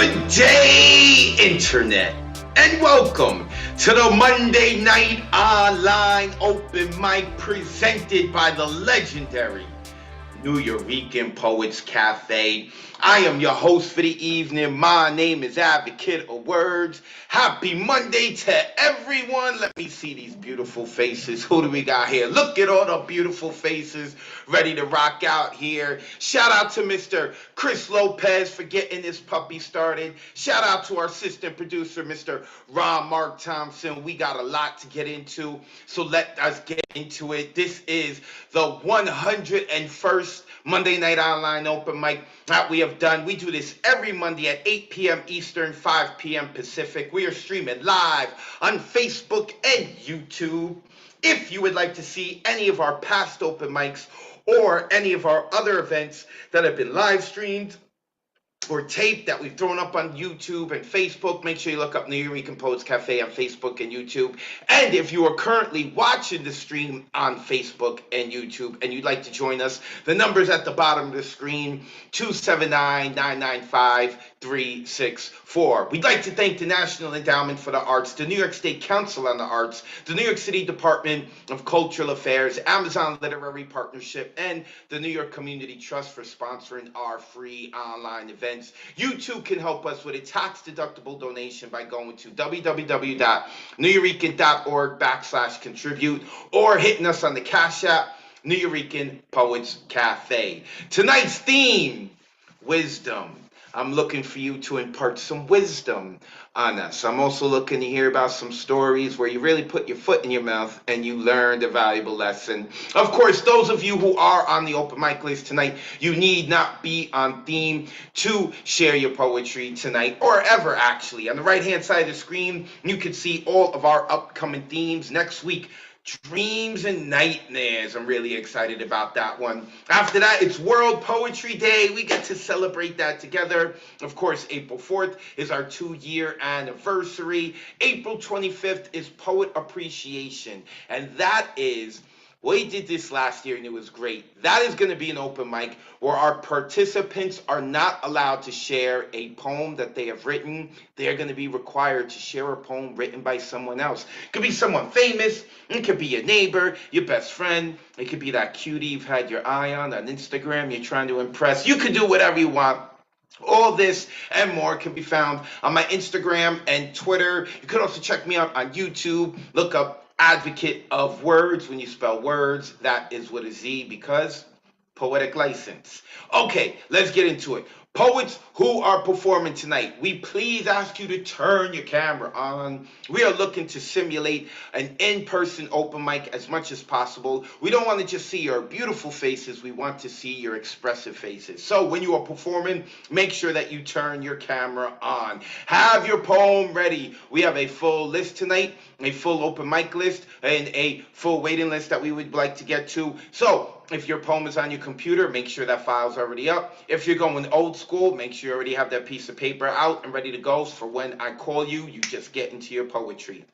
Good day, Internet, and welcome to the Monday Night Online Open Mic presented by the legendary New Eurekan Poets Cafe. I am your host for the evening. My name is Advocate of Wordz. Happy Monday to everyone. Let me see these beautiful faces. Who do we got here? Look at all the beautiful faces ready to rock out here. Shout out to Mr. Chris Lopez for getting this puppy started. Shout out to our assistant producer, Mr. Ron Mark Thompson. We got a lot to get into, so let us get into it. This is the 101st Monday Night Online Open Mic that we have done. We do this every Monday at 8 p.m. Eastern, 5 p.m. Pacific. We are streaming live on Facebook and YouTube. If you would like to see any of our past open mics or any of our other events that have been live streamed or tape that we've thrown up on YouTube and Facebook, make sure you look up New Eurekan Poets Cafe on Facebook and YouTube. And if you are currently watching the stream on Facebook and YouTube and you'd like to join us, the number's at the bottom of the screen, 279-995-364. We'd like to thank the National Endowment for the Arts, the New York State Council on the Arts, the New York City Department of Cultural Affairs, Amazon Literary Partnership, and the New York Community Trust for sponsoring our free online event. You too can help us with a tax-deductible donation by going to www.neweurekan.org/contribute or hitting us on the Cash App, New Eurekan Poets Cafe. Tonight's theme, wisdom. I'm looking for you to impart some wisdom on us. I'm also looking to hear about some stories where you really put your foot in your mouth and you learned a valuable lesson. Of course, those of you who are on the open mic list tonight, you need not be on theme to share your poetry tonight or ever, actually. On the right-hand side of the screen, you can see all of our upcoming themes next week. Dreams and Nightmares. I'm really excited about that one. After that, it's World Poetry Day. We get to celebrate that together. Of course, April 4th is our 2-year anniversary. April 25th is Poet Appreciation. And that is, we did this last year and it was great. That is going to be an open mic where our participants are not allowed to share a poem that they have written. They are going to be required to share a poem written by someone else. It could be someone famous. It could be your neighbor, your best friend. It could be that cutie you've had your eye on Instagram you're trying to impress. You could do whatever you want. All this and more can be found on my Instagram and Twitter. You could also check me out on YouTube. Look up Advocate of Wordz. When you spell words, that is with a Z because poetic license. Okay, let's get into it. Poets who are performing tonight, we please ask you to turn your camera on. We are looking to simulate an in-person open mic as much as possible. We don't want to just see your beautiful faces. We want to see your expressive faces. So when you are performing, make sure that you turn your camera on. Have your poem ready. We have a full list tonight, a full open mic list, and a full waiting list that we would like to get to. So if your poem is on your computer, make sure that file's already up. If you're going old school, make sure you already have that piece of paper out and ready to go. So for when I call you, you just get into your poetry.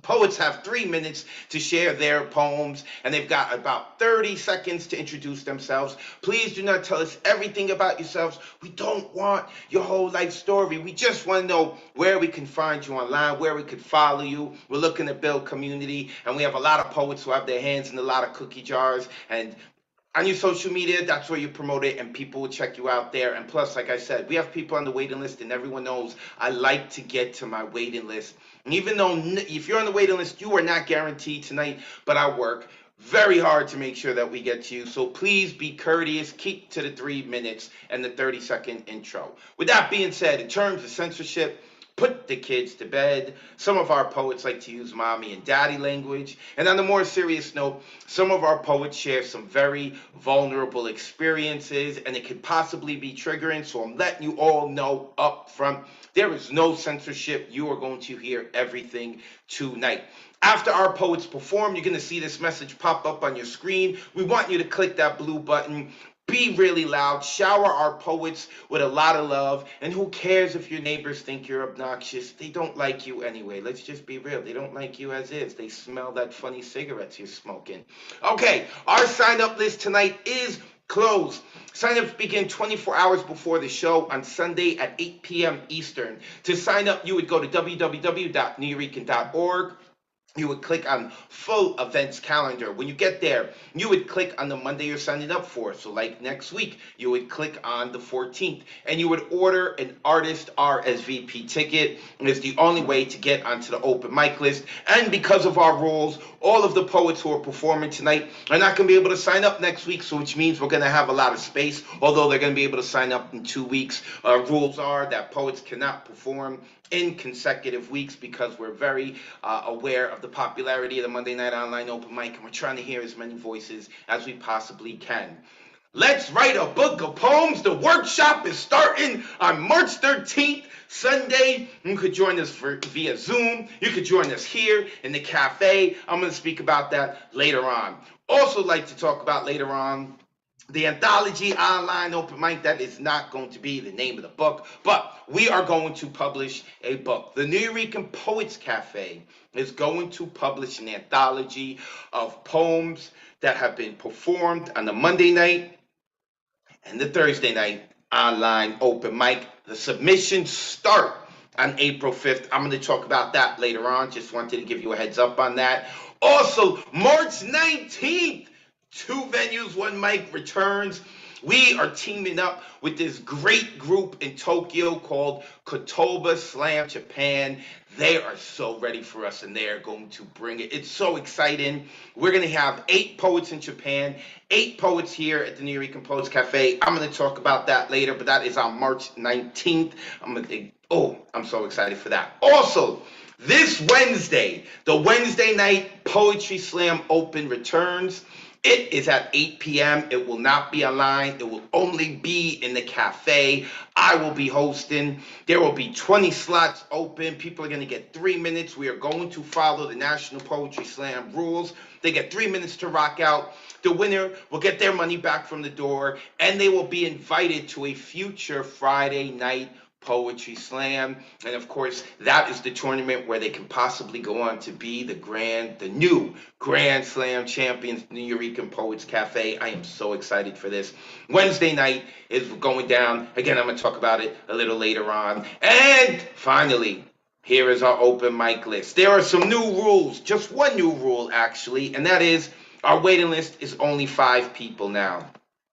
Poets have 3 minutes to share their poems, and they've got about 30 seconds to introduce themselves. Please do not tell us everything about yourselves. We don't want your whole life story. We just want to know where we can find you online, where we could follow you. We're looking to build community, and we have a lot of poets who have their hands in a lot of cookie jars, and on your social media, that's where you promote it, and people will check you out there. And plus, like I said, we have people on the waiting list, and everyone knows I like to get to my waiting list. And even though if you're on the waiting list, you are not guaranteed tonight, but I work very hard to make sure that we get to you. So please be courteous, keep to the 3 minutes and the 30-second intro. With that being said, in terms of censorship, put the kids to bed. Some of our poets like to use mommy and daddy language. And on a more serious note, some of our poets share some very vulnerable experiences, and it could possibly be triggering. So I'm letting you all know up front, there is no censorship. You are going to hear everything tonight. After our poets perform, you're going to see this message pop up on your screen. We want you to click that blue button. Be really loud, shower our poets with a lot of love, and who cares if your neighbors think you're obnoxious? They don't like you anyway. Let's just be real. They don't like you as is. They smell that funny cigarettes you're smoking. Okay, our sign-up list tonight is close. Sign-ups begin 24 hours before the show on Sunday at 8 p.m. Eastern. To sign up, you would go to www.nuyorican.org. You would click on full events calendar. When you get there, you would click on the Monday you're signing up for. So like next week, you would click on the 14th and you would order an artist RSVP ticket. It's the only way to get onto the open mic list. And because of our rules, all of the poets who are performing tonight are not going to be able to sign up next week, so which means we're going to have a lot of space, although they're going to be able to sign up in 2 weeks. Rules are that poets cannot perform in consecutive weeks because we're very aware of the popularity of the Monday Night Online Open Mic, and we're trying to hear as many voices as we possibly can. Let's write a book of poems. The workshop is starting on March 13th, Sunday. You could join us via Zoom. You could join us here in the cafe. I'm going to speak about that later on. Also like to talk about later on the anthology online open mic. That is not going to be the name of the book, but we are going to publish a book. The Nuyorican Poets Cafe is going to publish an anthology of poems that have been performed on the Monday night and the Thursday night online open mic. The submissions start on April 5th. I'm going to talk about that later on. Just wanted to give you a heads up on that. Also, March 19th, 2 venues, 1 mic returns. We are teaming up with this great group in Tokyo called Kotoba Slam Japan. They are so ready for us and they are going to bring it. It's so exciting. We're going to have 8 poets in Japan, 8 poets here at the Nuyorican Poets Cafe. I'm going to talk about that later, but that is on March 19th. I'm so excited for that. Also, this Wednesday, the Wednesday night Poetry Slam Open returns. It is at 8 p.m. It will not be online. It will only be in the cafe. I will be hosting. There will be 20 slots open. People are going to get 3 minutes. We are going to follow the National Poetry Slam rules. They get 3 minutes to rock out. The winner will get their money back from the door, and they will be invited to a future Friday night Poetry Slam. And of course, that is the tournament where they can possibly go on to be the new Grand Slam champions, Nuyorican Poets Cafe. I am so excited for this. Wednesday night is going down. Again, I'm going to talk about it a little later on. And finally, here is our open mic list. There are some new rules, just one new rule actually, and that is our waiting list is only 5 people now.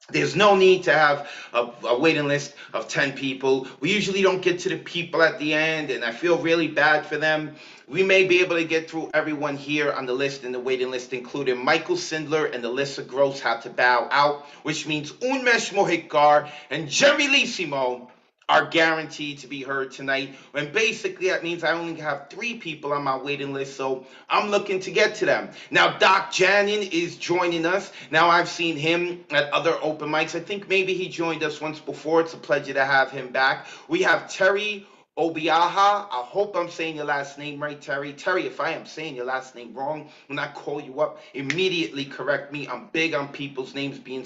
There's no need to have a waiting list of 10 people. We usually don't get to the people at the end, and I feel really bad for them. We may be able to get through everyone here on the list, in the waiting list, including Michael Sindler and Alyssa Gross had to bow out, which means Unmesh Mohikar and Jerry Lissimo are guaranteed to be heard tonight. And basically that means I only have 3 people on my waiting list, so I'm looking to get to them. Now Doc Jannon is joining us. Now I've seen him at other open mics. I think maybe he joined us once before. It's a pleasure to have him back. We have Terry Obiaha. I hope I'm saying your last name right, Terry. Terry, if I am saying your last name wrong, when I call you up, immediately correct me. I'm big on people's names being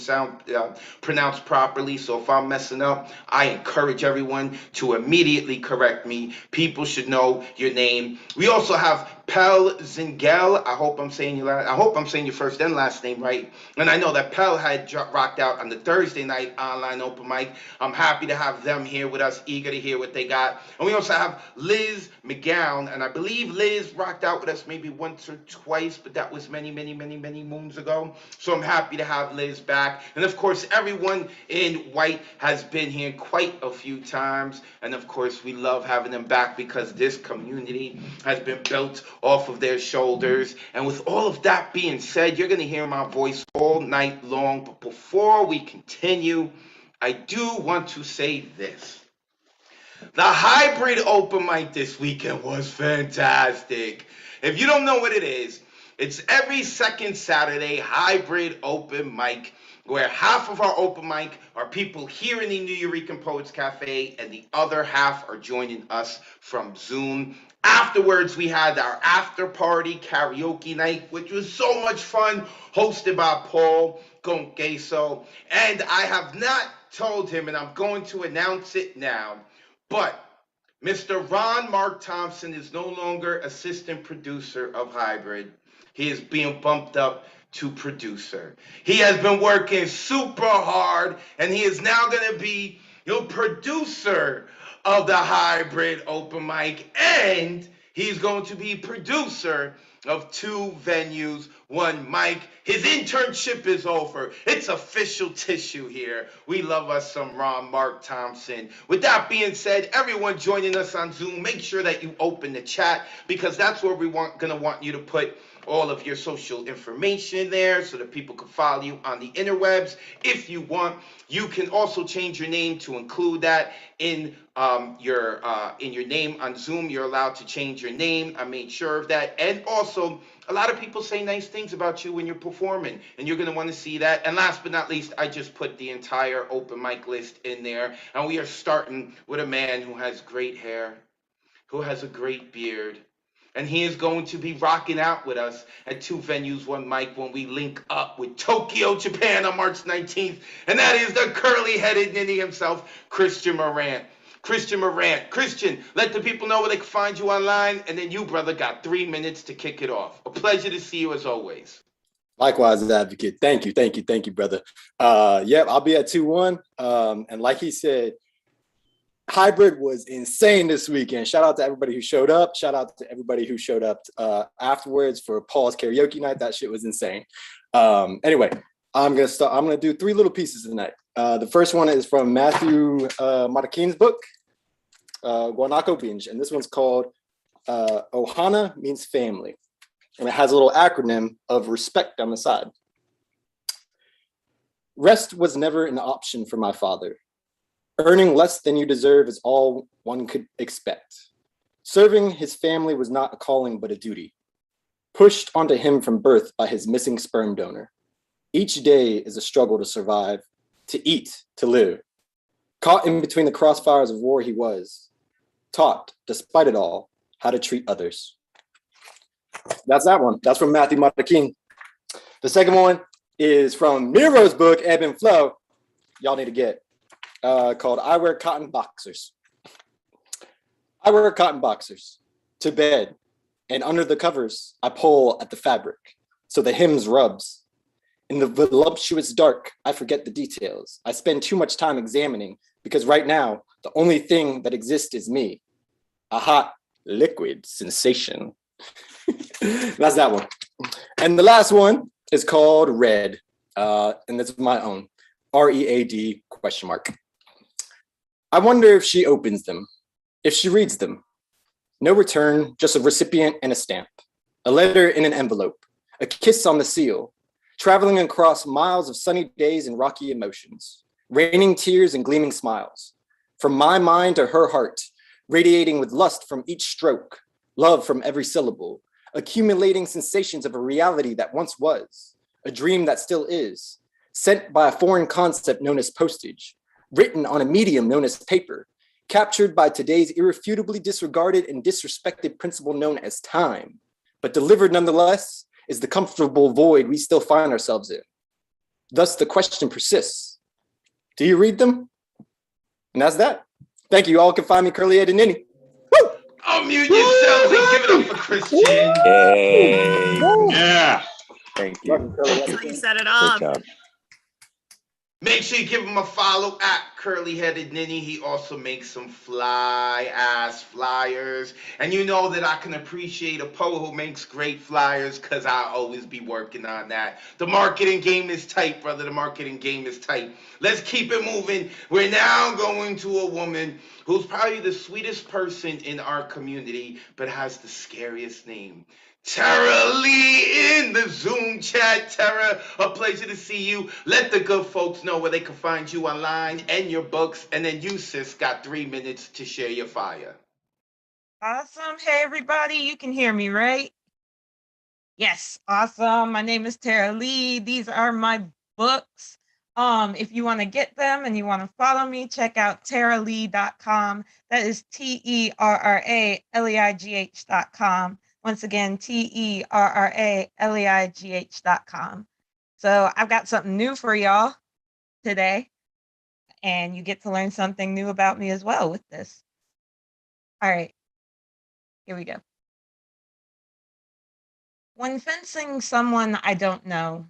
pronounced properly, so if I'm messing up, I encourage everyone to immediately correct me. People should know your name. We also have Pel Zingel. I hope I'm saying your first and last name right. And I know that Pel had rocked out on the Thursday night online open mic. I'm happy to have them here with us, eager to hear what they got. And we also have Liz McGowan, and I believe Liz rocked out with us maybe once or twice, but that was many moons ago. So I'm happy to have Liz back. And of course, everyone in white has been here quite a few times. And of course, we love having them back because this community has been built off of their shoulders. And with all of that being said, you're going to hear my voice all night long. But before we continue, I do want to say this. The hybrid open mic this weekend was fantastic. If you don't know what it is, it's every second Saturday hybrid open mic where half of our open mic are people here in the Nuyorican Poets Cafe and the other half are joining us from Zoom. Afterwards, we had our after party karaoke night, which was so much fun, hosted by Paul Gonqueso. And I have not told him, and I'm going to announce it now, but Mr. Ron Mark Thompson is no longer assistant producer of Hybrid. He is being bumped up to producer. He has been working super hard, and he is now going to be your producer of the hybrid open mic, and he's going to be producer of 2 venues, 1 mic. His internship is over. It's official tissue here. We love us some Ron Mark Thompson. With that being said, everyone joining us on Zoom, make sure that you open the chat, because that's where we gonna want you to put all of your social information there so that people can follow you on the interwebs. If you want, you can also change your name to include that in your name on Zoom. You're allowed to change your name. I made sure of that. And also, a lot of people say nice things about you when you're performing, and you're going to want to see that. And last but not least, I just put the entire open mic list in there. And we are starting with a man who has great hair, who has a great beard, and he is going to be rocking out with us at 2 venues, 1 mic when we link up with Tokyo, Japan on March 19th. And that is the curly-headed ninny himself, Christian Morant. Christian, let the people know where they can find you online. And then you, brother, got 3 minutes to kick it off. A pleasure to see you as always. Likewise, Advocate. Thank you, brother. I'll be at 2-1. And like he said, hybrid was insane this weekend. Shout out to everybody who showed up. Shout out to everybody who showed up afterwards for Paul's karaoke night. That shit was insane. Anyway, I'm gonna do 3 little pieces tonight. The first one is from Matthew Matakin's book, Guanaco Binge, and this one's called Ohana Means Family. And it has a little acronym of respect on the side. Rest was never an option for my father. Earning less than you deserve is all one could expect. Serving his family was not a calling but a duty, pushed onto him from birth by his missing sperm donor. Each day is a struggle to survive, to eat, to live. Caught in between the crossfires of war he was, taught, despite it all, how to treat others. That's that one. That's from Matthew Matakin. The second one is from Miro's book, Ebb and Flow. Y'all need to get. Called I Wear Cotton Boxers. I wear cotton boxers to bed, and under the covers, I pull at the fabric, so the hems rubs. In the voluptuous dark, I forget the details. I spend too much time examining, because right now, the only thing that exists is me. A hot, liquid sensation. That's that one. And the last one is called Red, and that's my own. READ ? I wonder if she opens them, if she reads them. No return, just a recipient and a stamp, a letter in an envelope, a kiss on the seal, traveling across miles of sunny days and rocky emotions, raining tears and gleaming smiles. From my mind to her heart, radiating with lust from each stroke, love from every syllable, accumulating sensations of a reality that once was, a dream that still is, sent by a foreign concept known as postage, written on a medium known as paper, captured by today's irrefutably disregarded and disrespected principle known as time, but delivered nonetheless is the comfortable void we still find ourselves in. Thus the question persists, do you read them? And that's that. Thank you. You all can find me Curly-headed Ninny. Woo! Unmute yourselves and give it up for Christian. Yay. Yeah. Thank you. That's how you set it Great up. job. Make sure you give him a follow at Curly-headed Ninny. He also makes some fly-ass flyers. And you know that I can appreciate a poet who makes great flyers, because I always be working on that. The marketing game is tight, brother. The marketing game is tight. Let's keep it moving. We're now going to a woman who's probably the sweetest person in our community, but has the scariest name. Tara Lee in the Zoom chat. Tara, a pleasure to see you. Let the good folks know where they can find you online and your books. And then you, sis, got 3 minutes to share your fire. Awesome. Hey, everybody. You can hear me, right? Yes. Awesome. My name is Tara Lee. These are my books. If you want to get them and you want to follow me, check out taralee.com. That is TERRALEIGH.com. Once again, TERRALEIGH.com. So I've got something new for y'all today, and you get to learn something new about me as well with this. All right, here we go. When fencing someone I don't know,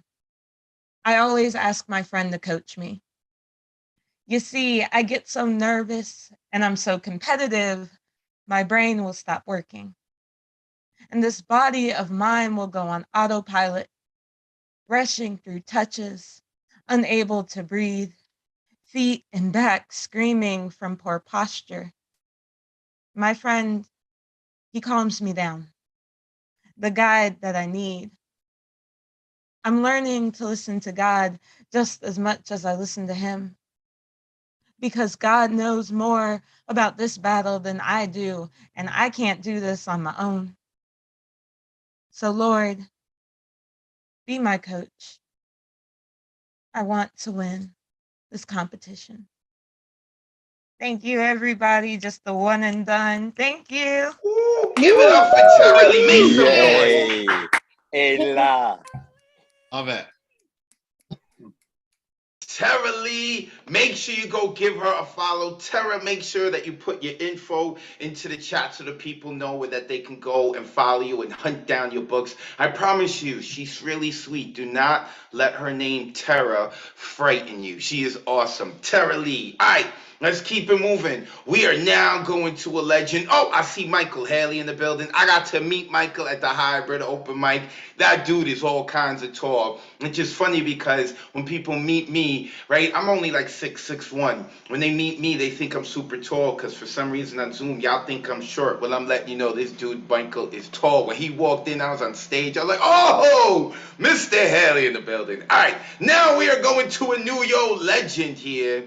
I always ask my friend to coach me. You see, I get so nervous and I'm so competitive, my brain will stop working. And this body of mine will go on autopilot, rushing through touches, unable to breathe, feet and back screaming from poor posture. My friend, he calms me down, the guide that I need. I'm learning to listen to God just as much as I listen to him, because God knows more about this battle than I do, and I can't do this on my own. So Lord, be my coach. I want to win this competition. Thank you, everybody. Just the one and done. Thank you. Ooh, give it up for Tara Lee. Make some noise. Yay. Ella. Love it. Tara Lee, make sure you go give her a follow. Tara, make sure that you put your info into the chat so the people know where that they can go and follow you and hunt down your books. I promise you, she's really sweet. Do not let her name Tara frighten you. She is awesome. Tara Lee. All right, let's keep it moving. We are now going to a legend. Oh, I see Michael Haley in the building. I got to meet Michael at the Hybrid open mic. That dude is all kinds of tall. It's just funny because when people meet me, right, I'm only like 6'1". When they meet me, they think I'm super tall because for some reason on Zoom, y'all think I'm short. Well, I'm letting you know this dude, Michael, is tall. When he walked in, I was on stage. I was like, oh, Mr. Haley in the building. All right, now we are going to a New York legend here.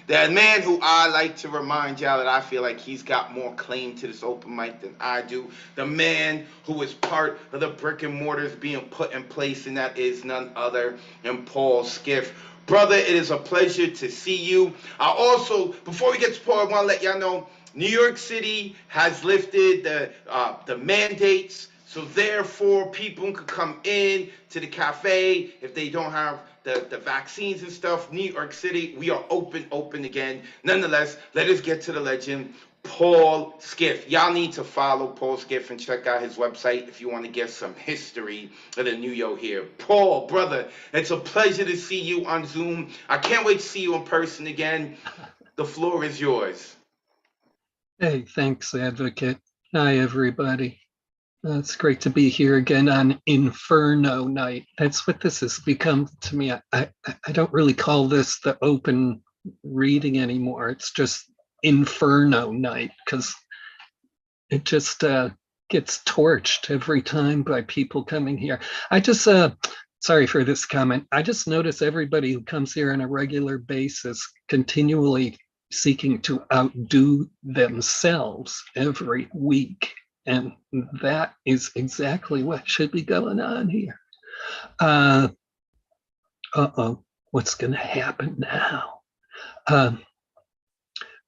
That man who I like to remind y'all that I feel like he's got more claim to this open mic than I do. The man who is part of the brick and mortars being put in place, and that is none other than Paul Skiff. Brother, it is a pleasure to see you. I also, before we get to Paul, I want to let y'all know New York City has lifted the mandates. So therefore, people can come in to the cafe if they don't have the vaccines and stuff. New York City, we are open again. Nonetheless, let us get to the legend, Paul Skiff. Y'all need to follow Paul Skiff and check out his website if you want to get some history of the New York here. Paul, brother, it's a pleasure to see you on Zoom. I can't wait to see you in person again. The floor is yours. Hey, thanks, Advocate. Hi, everybody. It's great to be here again on Inferno Night. That's what this has become to me. I don't really call this the open reading anymore. It's just Inferno Night because it just gets torched every time by people coming here. I just, sorry for this comment. I just notice everybody who comes here on a regular basis continually seeking to outdo themselves every week. And that is exactly what should be going on here. What's going to happen now?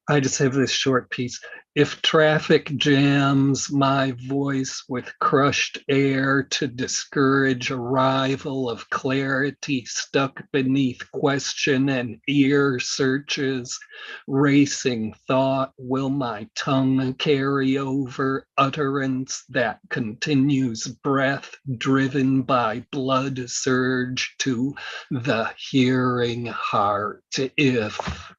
I just have this short piece. If traffic jams my voice with crushed air to discourage arrival of clarity stuck beneath question and ear searches, racing thought, will my tongue carry over utterance that continues breath driven by blood surge to the hearing heart? If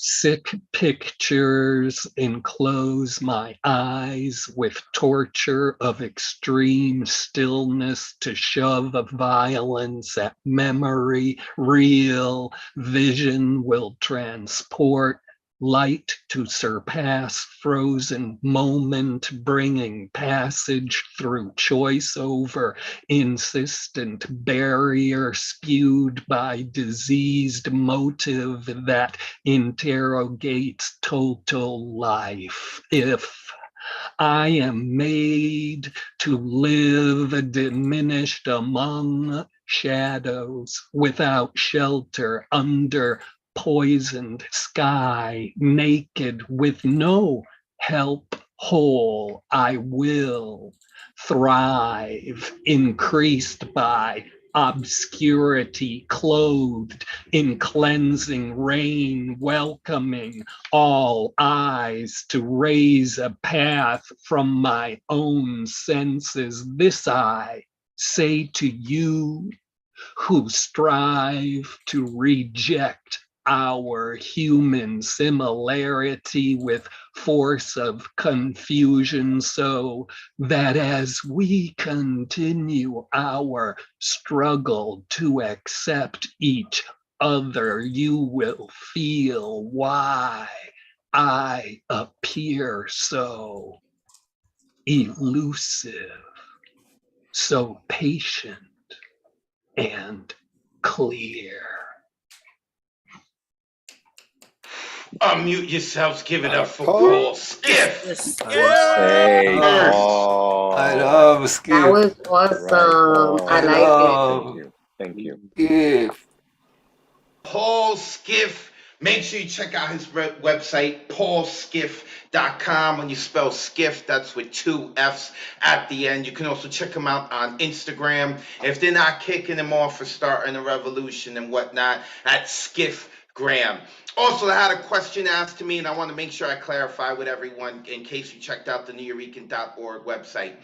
sick pictures enclose my eyes with torture of extreme stillness to shove a violence at memory, real vision will transport light to surpass frozen moment, bringing passage through choice over insistent barrier spewed by diseased motive that interrogates total life. If I am made to live diminished among shadows, without shelter, under poisoned sky, naked with no help, whole, I will thrive, increased by obscurity, clothed in cleansing rain, welcoming all eyes to raise a path from my own senses. This eye say to you who strive to reject our human similarity with force of confusion, so that as we continue our struggle to accept each other, you will feel why I appear so elusive, so patient and clear. Unmute yourselves. Give it up for Paul. Paul Skiff. Hey, First. Paul. I love Skip. That was Right, awesome. Paul. I like it. Thank you. Thank you. Skip. Paul Skiff. Make sure you check out his website, paulskiff.com. When you spell skiff, that's with 2 F's at the end. You can also check him out on Instagram. If they're not kicking him off for starting a revolution and whatnot, at Skiff Graham. Also, I had a question asked to me, and I want to make sure I clarify with everyone in case you checked out the nuyorican.org website.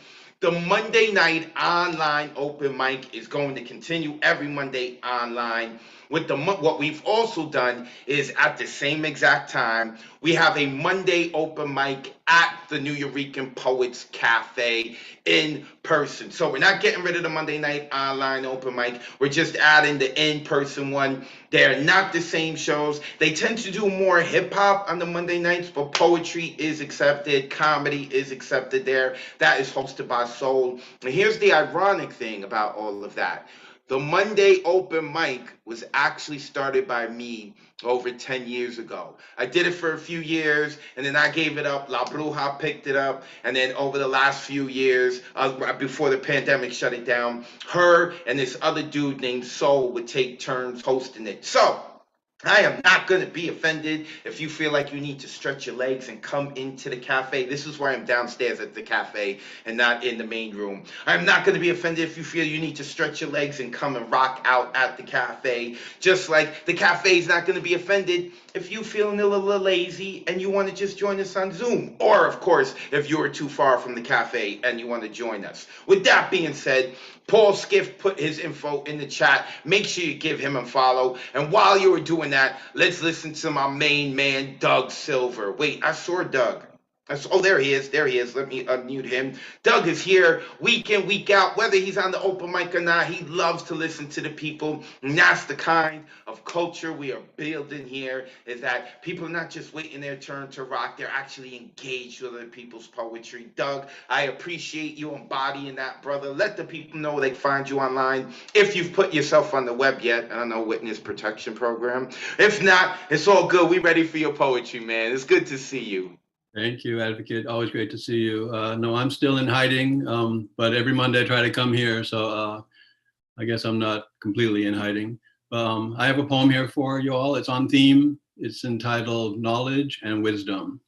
The Monday night online open mic is going to continue every Monday online. What we've also done is at the same exact time, we have a Monday open mic at the Nuyorican Poets Cafe in person. So we're not getting rid of the Monday night online open mic. We're just adding the in-person one. They're not the same shows. They tend to do more hip-hop on the Monday nights, but poetry is accepted. Comedy is accepted there. That is hosted by Soul. And here's the ironic thing about all of that. The Monday open mic was actually started by me over 10 years ago. I did it for a few years, and then I gave it up. La Bruja picked it up, and then over the last few years, before the pandemic shut it down, her and this other dude named Soul would take turns hosting it. So I am not going to be offended if you feel like you need to stretch your legs and come into the cafe. This is why I'm downstairs at the cafe and not in the main room. I'm not going to be offended if you feel you need to stretch your legs and come and rock out at the cafe. Just like the cafe is not going to be offended if you feeling a little lazy and you want to just join us on Zoom. Or, of course, if you're too far from the cafe and you want to join us. With that being said, Paul Skiff put his info in the chat. Make sure you give him a follow. And while you were doing that, let's listen to my main man, Doug Silver. Wait, I saw Doug. Oh, there he is. There he is. Let me unmute him. Doug is here week in, week out. Whether he's on the open mic or not, he loves to listen to the people. And that's the kind of culture we are building here, is that people are not just waiting their turn to rock. They're actually engaged with other people's poetry. Doug, I appreciate you embodying that, brother. Let the people know they can find you online. If you've put yourself on the web yet, I don't know, Witness Protection Program. If not, it's all good. We ready for your poetry, man. It's good to see you. Thank you, Advocate. Always great to see you. No, I'm still in hiding, but every Monday I try to come here, so I guess I'm not completely in hiding. I have a poem here for you all. It's on theme. It's entitled Knowledge and Wisdom.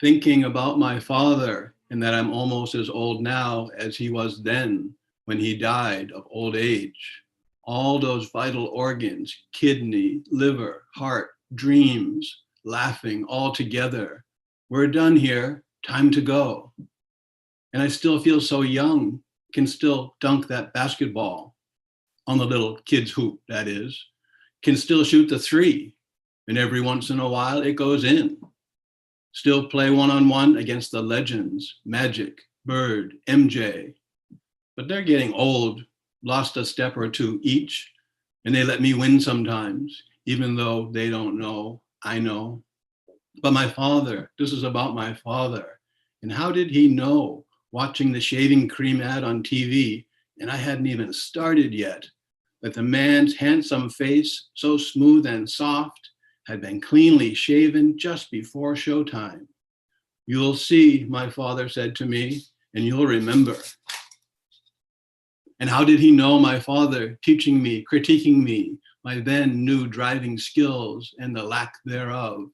Thinking about my father and that I'm almost as old now as he was then when he died of old age. All those vital organs, kidney, liver, heart, dreams, laughing all together. We're done here, time to go. And I still feel so young, can still dunk that basketball on the little kid's hoop, that is. Can still shoot the 3, and every once in a while it goes in. Still play one-on-one against the legends, Magic, Bird, MJ. But they're getting old, lost a step or 2 each, and they let me win sometimes, even though they don't know. I know. But my father, this is about my father. And how did he know, watching the shaving cream ad on TV, and I hadn't even started yet, that the man's handsome face, so smooth and soft, had been cleanly shaven just before showtime. You'll see, my father said to me, and you'll remember. And how did he know, my father, teaching me, critiquing me, my then new driving skills and the lack thereof?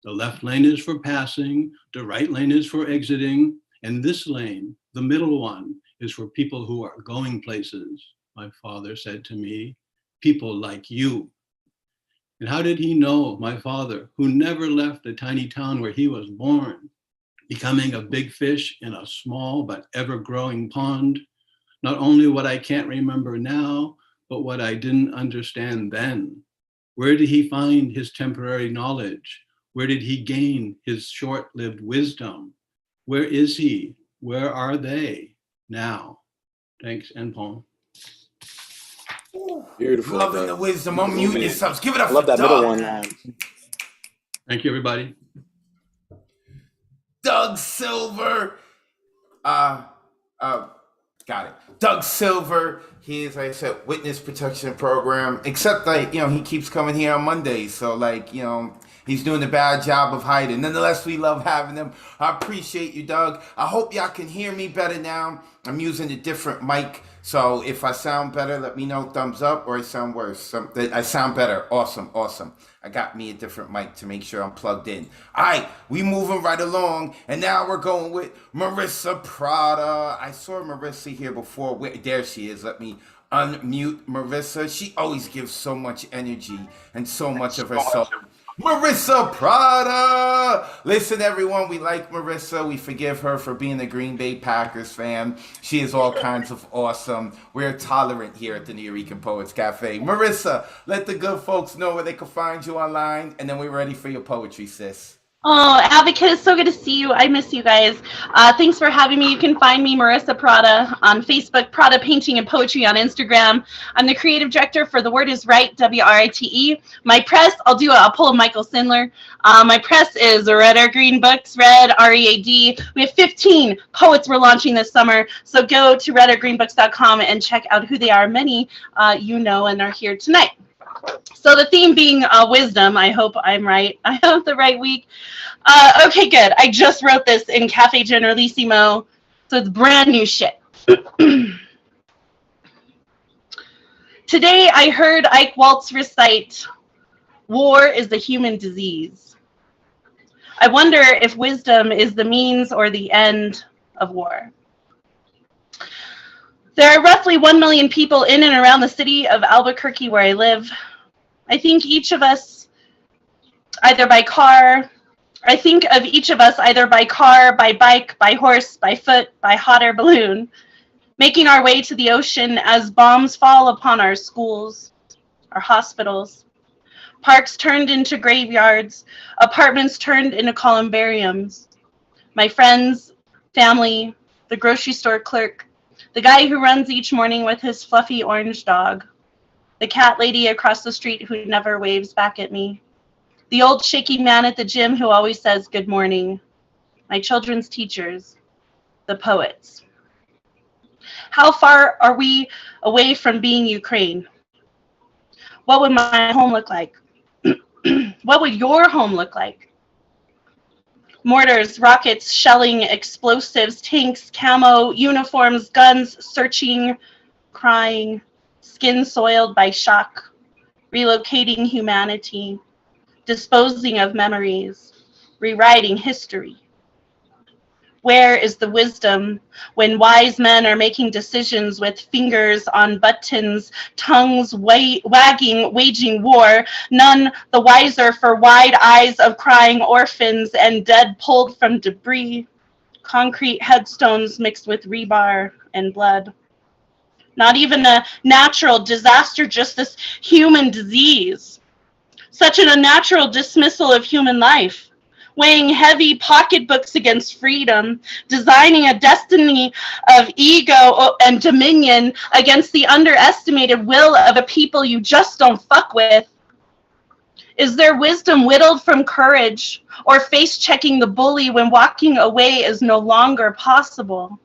The left lane is for passing, the right lane is for exiting, and this lane, the middle one, is for people who are going places, my father said to me, people like you. And how did he know, my father, who never left the tiny town where he was born, becoming a big fish in a small but ever-growing pond, not only what I can't remember now, but what I didn't understand then. Where did he find his temporary knowledge? Where did he gain his short-lived wisdom? Where is he? Where are they now? Thanks, end poem. Beautiful. Loving the wisdom. Unmute yourselves. Give it up I love for that middle Doug. one. Thank you, everybody. Doug Silver. Got it. Doug Silver. He is, like I said, witness protection program. Except, like, he keeps coming here on Mondays. So, like, he's doing a bad job of hiding. Nonetheless, we love having him. I appreciate you, Doug. I hope y'all can hear me better now. I'm using a different mic. So if I sound better, let me know, thumbs up, or I sound worse. I sound better. Awesome. I got me a different mic to make sure I'm plugged in. All right, we moving right along. And now we're going with Marissa Prada. I saw Marissa here before. There she is. Let me unmute Marissa. She always gives so much energy and so much of herself. Marissa Prada. Listen, everyone, we like Marissa. We forgive her for being a Green Bay Packers fan. She is all kinds of awesome. We're tolerant here at the New Eureka Poets Cafe. Marissa, let the good folks know where they can find you online, and then we're ready for your poetry, sis. Oh, Advocate, it's so good to see you. I miss you guys. Thanks for having me. You can find me, Marissa Prada, on Facebook, Prada Painting and Poetry on Instagram. I'm the creative director for The Word is Right, WRITE. My press, I'll pull a Michael Sindler. My press is Red or Green Books, Red, READ. We have 15 poets we're launching this summer, so go to redorgreenbooks.com and check out who they are. Many you know and are here tonight. So the theme being wisdom. I hope I'm right. I have the right week. Okay, good. I just wrote this in Cafe Generalissimo, so it's brand new shit. Today I heard Ike Waltz recite, "War is the human disease." I wonder if wisdom is the means or the end of war. There are roughly 1 million people in and around the city of Albuquerque where I live. I think of each of us either by car, by bike, by horse, by foot, by hot air balloon, making our way to the ocean as bombs fall upon our schools, our hospitals, parks turned into graveyards, apartments turned into columbariums. My friends, family, the grocery store clerk, the guy who runs each morning with his fluffy orange dog, the cat lady across the street who never waves back at me, the old shaky man at the gym who always says good morning, my children's teachers, the poets. How far are we away from being Ukraine? What would my home look like? What would your home look like? Mortars, rockets, shelling, explosives, tanks, camo, uniforms, guns, searching, crying, skin soiled by shock, relocating humanity, disposing of memories, rewriting history. Where is the wisdom when wise men are making decisions with fingers on buttons, tongues wagging, waging war, none the wiser for wide eyes of crying orphans and dead pulled from debris, concrete headstones mixed with rebar and blood? Not even a natural disaster, just this human disease. Such an unnatural dismissal of human life. Weighing heavy pocketbooks against freedom, designing a destiny of ego and dominion against the underestimated will of a people you just don't fuck with. Is there wisdom whittled from courage, or face-checking the bully when walking away is no longer possible?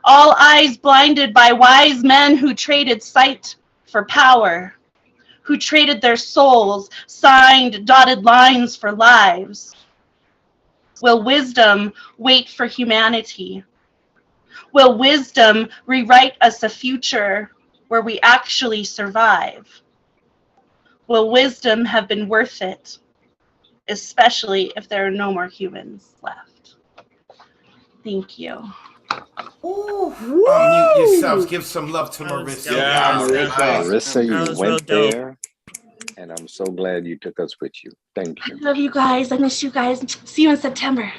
All eyes blinded by wise men who traded sight for power, who traded their souls, signed dotted lines for lives. Will wisdom wait for humanity? Will wisdom rewrite us a future where we actually survive? Will wisdom have been worth it, especially if there are no more humans left? Thank you. Ooh. Unmute yourselves. Give some love to Marissa. Yeah, Marissa. Marissa, you real went dope. there, and I'm so glad you took us with you. Thank I you. love you guys. I miss you guys. See you in September.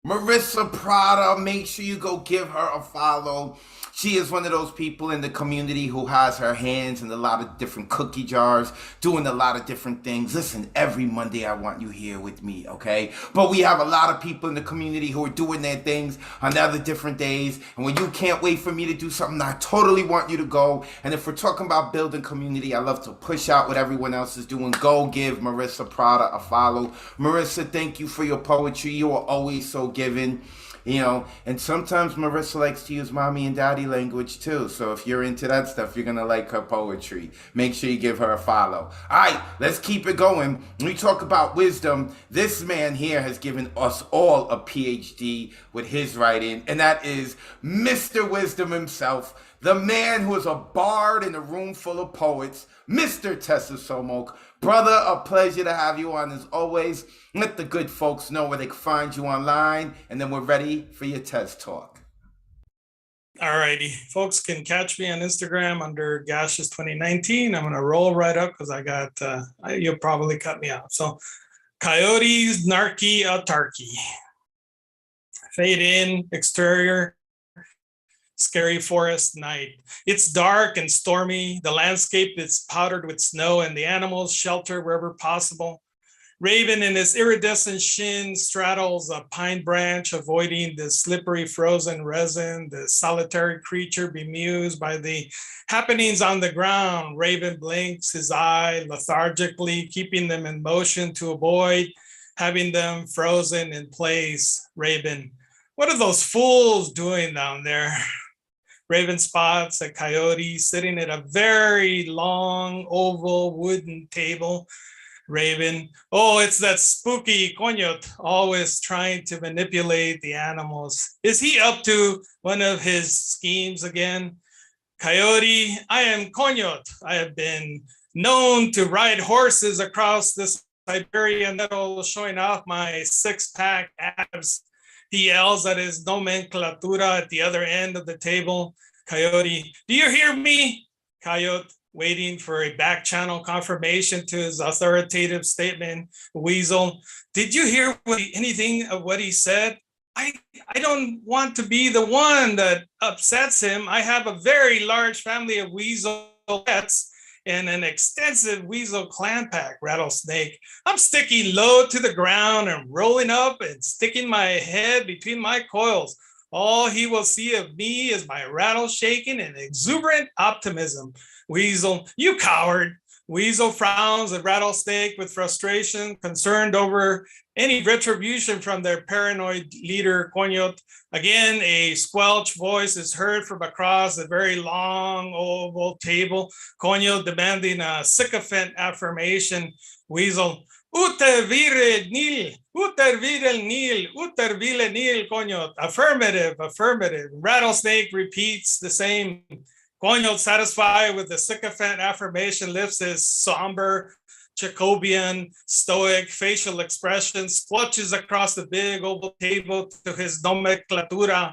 Marissa Prada, make sure you go give her a follow. She is one of those people in the community who has her hands in a lot of different cookie jars, doing a lot of different things. Listen, every Monday I want you here with me, okay? But we have a lot of people in the community who are doing their things on other different days. And when you can't wait for me to do something, I totally want you to go. And if we're talking about building community, I love to push out what everyone else is doing. Go give Marissa Prada a follow. Marissa, thank you for your poetry. You are always so giving. You know, and sometimes Marissa likes to use mommy and daddy language too. So if you're into that stuff, you're going to like her poetry. Make sure you give her a follow. All right, let's keep it going. When we talk about wisdom, this man here has given us all a PhD with his writing, and that is Mr. Wisdom himself, the man who is a bard in a room full of poets, Mr. Tessa Somok. Brother, a pleasure to have you on as always. Let the good folks know where they can find you online, and then we're ready for your TES Talk. Alrighty, folks can catch me on Instagram under Gashes 2019. I'm gonna roll right up because I got, you'll probably cut me out. So, Coyotes, Narky, Autarky. Fade in, exterior, scary forest night. It's dark and stormy. The landscape is powdered with snow and the animals shelter wherever possible. Raven in his iridescent shin straddles a pine branch, avoiding the slippery frozen resin. The solitary creature bemused by the happenings on the ground. Raven blinks his eye lethargically, keeping them in motion to avoid having them frozen in place. Raven, what are those fools doing down there? Raven spots a coyote sitting at a very long oval wooden table. Raven, oh, it's that spooky Coñot, always trying to manipulate the animals. Is he up to one of his schemes again? Coyote, I am Coñot. I have been known to ride horses across this Siberian meadow, showing off my six-pack abs. He yells at his nomenclatura at the other end of the table. Coyote, do you hear me? Coyote, waiting for a back channel confirmation to his authoritative statement. Weasel, did you hear anything of what he said? I don't want to be the one that upsets him. I have a very large family of weasel pets and an extensive weasel clan pack. Rattlesnake, I'm sticking low to the ground and rolling up and sticking my head between my coils. All he will see of me is my rattle shaking and exuberant optimism. Weasel, you coward. Weasel frowns at Rattlesnake with frustration, concerned over any retribution from their paranoid leader, Coñot. Again, a squelch voice is heard from across a very long oval table. Coñot demanding a sycophant affirmation. Weasel, uter vire nil, uter vire nil, uter vile nil, Coñot. Affirmative, affirmative. Rattlesnake repeats the same. Coñot, satisfied with the sycophant affirmation, lifts his somber, Jacobian, stoic facial expression, splotches across the big oval table to his nomenclatura.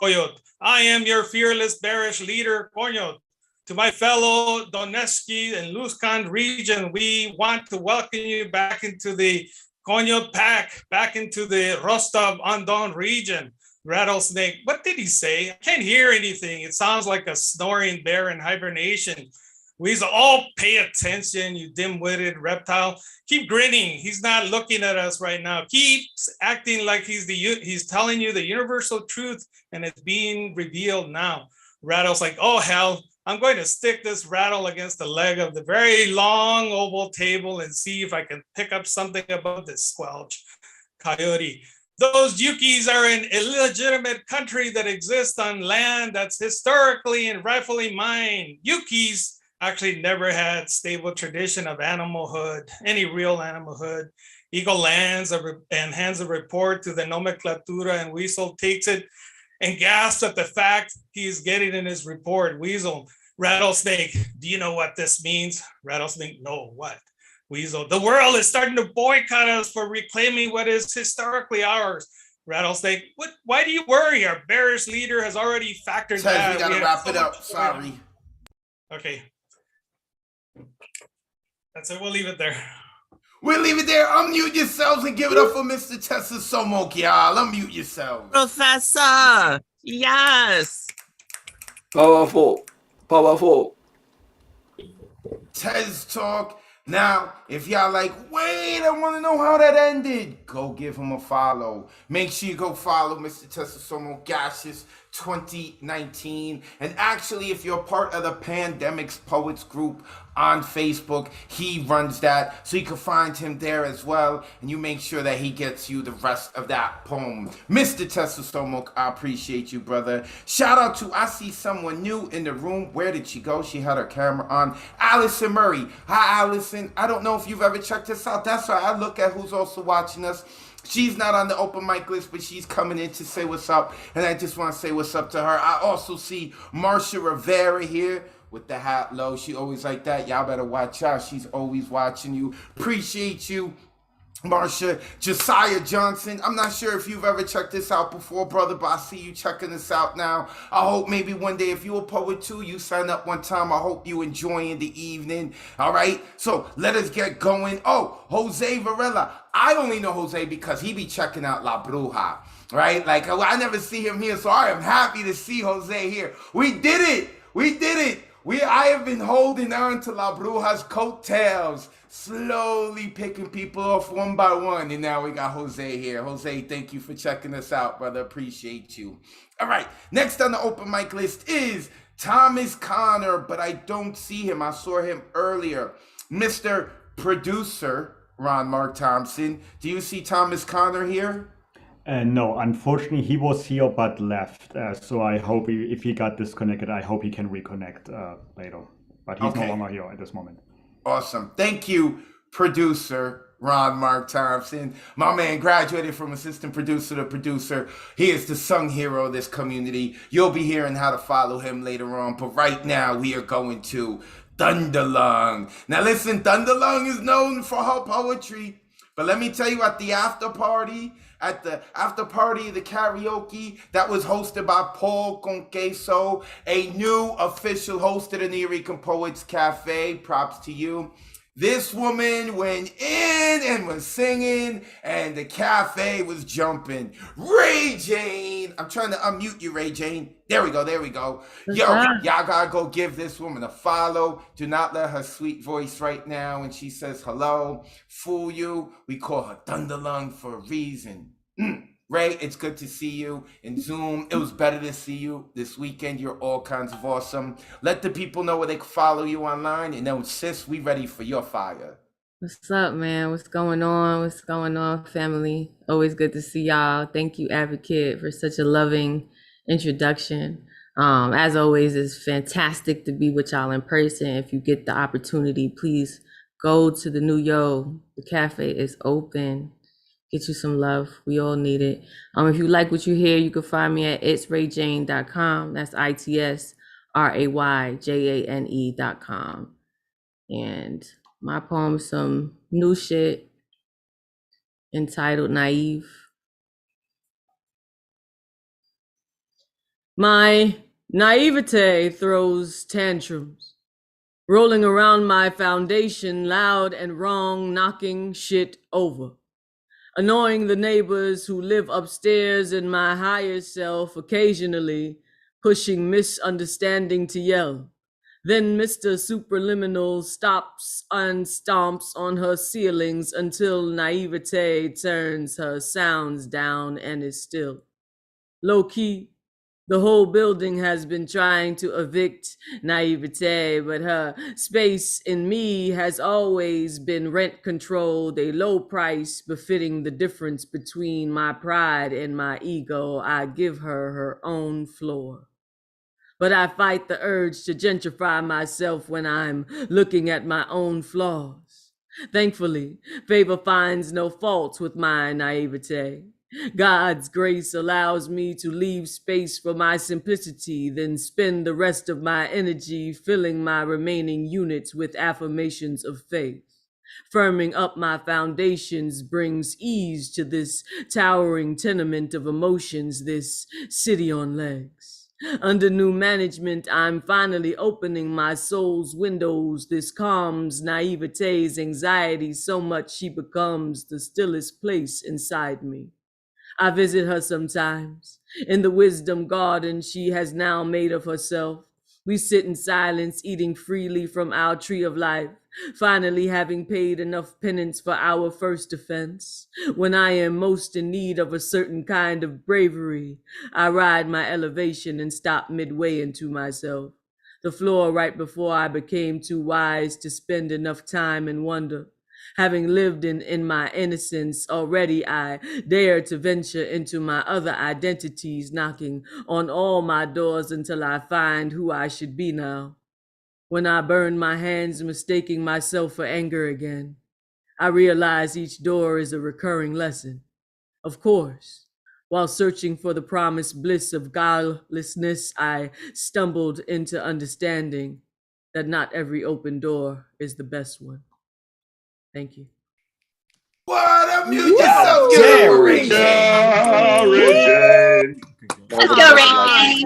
Coñot, I am your fearless, bearish leader, Coñot. To my fellow Donetsk and Luhansk region, we want to welcome you back into the Coñot pack, back into the Rostov-on-Don region. Rattlesnake, what did he say? I can't hear anything. It sounds like a snoring bear in hibernation. Weasel, oh, pay attention, you dim-witted reptile. Keep grinning. He's not looking at us right now. Keeps acting like he's telling you the universal truth, and it's being revealed now. Rattle's like, oh, hell, I'm going to stick this rattle against the leg of the very long oval table and see if I can pick up something about this squelch. Coyote, those Yukis are an illegitimate country that exists on land that's historically and rightfully mine. Yukis actually never had stable tradition of animalhood, any real animalhood. Eagle lands and hands a report to the nomenclatura, and Weasel takes it and gasps at the fact he's getting in his report. Weasel, Rattlesnake, do you know what this means? Rattlesnake, no, what? Weasel, the world is starting to boycott us for reclaiming what is historically ours. Rattlesnake, what? Why do you worry? Our bearish leader has already factored that. We gotta wrap it up. Sorry. Okay. That's it. We'll leave it there. We'll leave it there. Unmute yourselves and give it up for Mr. Tessa Somok, y'all. Unmute yourselves. Professor, yes. Powerful. Powerful. Tez Talk. Now, if y'all like, wait, I want to know how that ended, go give him a follow. Make sure you go follow Mr. Testosomo Gaseous 2019. And actually, if you're part of the Pandemics Poets group on Facebook, he runs that. So you can find him there as well. And you make sure that he gets you the rest of that poem. Mr. Testosomo, I appreciate you, brother. Shout out to, I see someone new in the room. Where did she go? She had her camera on. Allison Murray. Hi, Allison. I don't know if you've ever checked us out. That's why I look at who's also watching us. She's not on the open mic list, but she's coming in to say what's up. And I just want to say what's up to her. I also see Marsha Rivera here with the hat low. She always like that. Y'all better watch out. She's always watching you. Appreciate you, Marsha. Josiah Johnson. I'm not sure if you've ever checked this out before, brother, but I see you checking this out now. I hope maybe one day, if you're a poet too, you sign up one time. I hope you enjoying the evening. All right. So let us get going. Oh, Jose Varela. I only know Jose because he be checking out La Bruja. Right? Like, I never see him here, so I am happy to see Jose here. We did it. We did it. I have been holding on to La Bruja's coattails, slowly picking people off one by one, and now we got Jose here. Jose, thank you for checking us out, brother. Appreciate you. All right, next on the open mic list is Thomas Connor, but I don't see him. I saw him earlier. Mr. Producer, Ron Mark Thompson. Do you see Thomas Connor here? No, unfortunately, he was here but left. So I hope if he got disconnected, I hope he can reconnect later. But he's no longer here at this moment. Awesome. Thank you, producer Ron Mark Thompson. My man graduated from assistant producer to producer. He is the sung hero of this community. You'll be hearing how to follow him later on. But right now, we are going to Thunderlung. Now listen, Thunderlung is known for her poetry. But let me tell you, at the after party of the karaoke that was hosted by Paul Conqueso, a new official host of the New Rican Poets Cafe. Props to you. This woman went in and was singing, and the cafe was jumping. Ray Jane, I'm trying to unmute you, Ray Jane. There we go, there we go. Yo, y'all gotta go give this woman a follow. Do not let her sweet voice right now, when she says hello, fool you. We call her Thunderlung for a reason. Ray, it's good to see you in Zoom. It was better to see you this weekend. You're all kinds of awesome. Let the people know where they can follow you online. And then, sis, we ready for your fire. What's up, man? What's going on? What's going on, family? Always good to see y'all. Thank you, Advocate, for such a loving introduction. As always, it's fantastic to be with y'all in person. If you get the opportunity, please go to the New Yo. The cafe is open. Get you some love. We all need it. If you like what you hear, you can find me at itsrayjane.com. That's ITSRAYJANE.com. And my poem, some new shit entitled Naive. My naivete throws tantrums, rolling around my foundation, loud and wrong, knocking shit over. Annoying the neighbors who live upstairs in my higher self, occasionally pushing misunderstanding to yell. Then Mr. Superliminal stops and stomps on her ceilings until naivete turns her sounds down and is still. Low key, the whole building has been trying to evict naivete, but her space in me has always been rent controlled, a low price befitting the difference between my pride and my ego. I give her her own floor. But I fight the urge to gentrify myself when I'm looking at my own flaws. Thankfully, favor finds no faults with my naivete. God's grace allows me to leave space for my simplicity, then spend the rest of my energy filling my remaining units with affirmations of faith. Firming up my foundations brings ease to this towering tenement of emotions, this city on legs. Under new management, I'm finally opening my soul's windows. This calms naivete's anxiety so much she becomes the stillest place inside me. I visit her sometimes. In the wisdom garden she has now made of herself, we sit in silence, eating freely from our tree of life, finally having paid enough penance for our first offense. When I am most in need of a certain kind of bravery, I ride my elevation and stop midway into myself. The floor right before I became too wise to spend enough time in wonder. Having lived in my innocence already, I dare to venture into my other identities, knocking on all my doors until I find who I should be now. When I burn my hands mistaking myself for anger again, I realize each door is a recurring lesson. Of course, while searching for the promised bliss of godlessness, I stumbled into understanding that not every open door is the best one. Thank you. What? Unmute yourself. Give it up for Ray Jane. Let's go, Ray.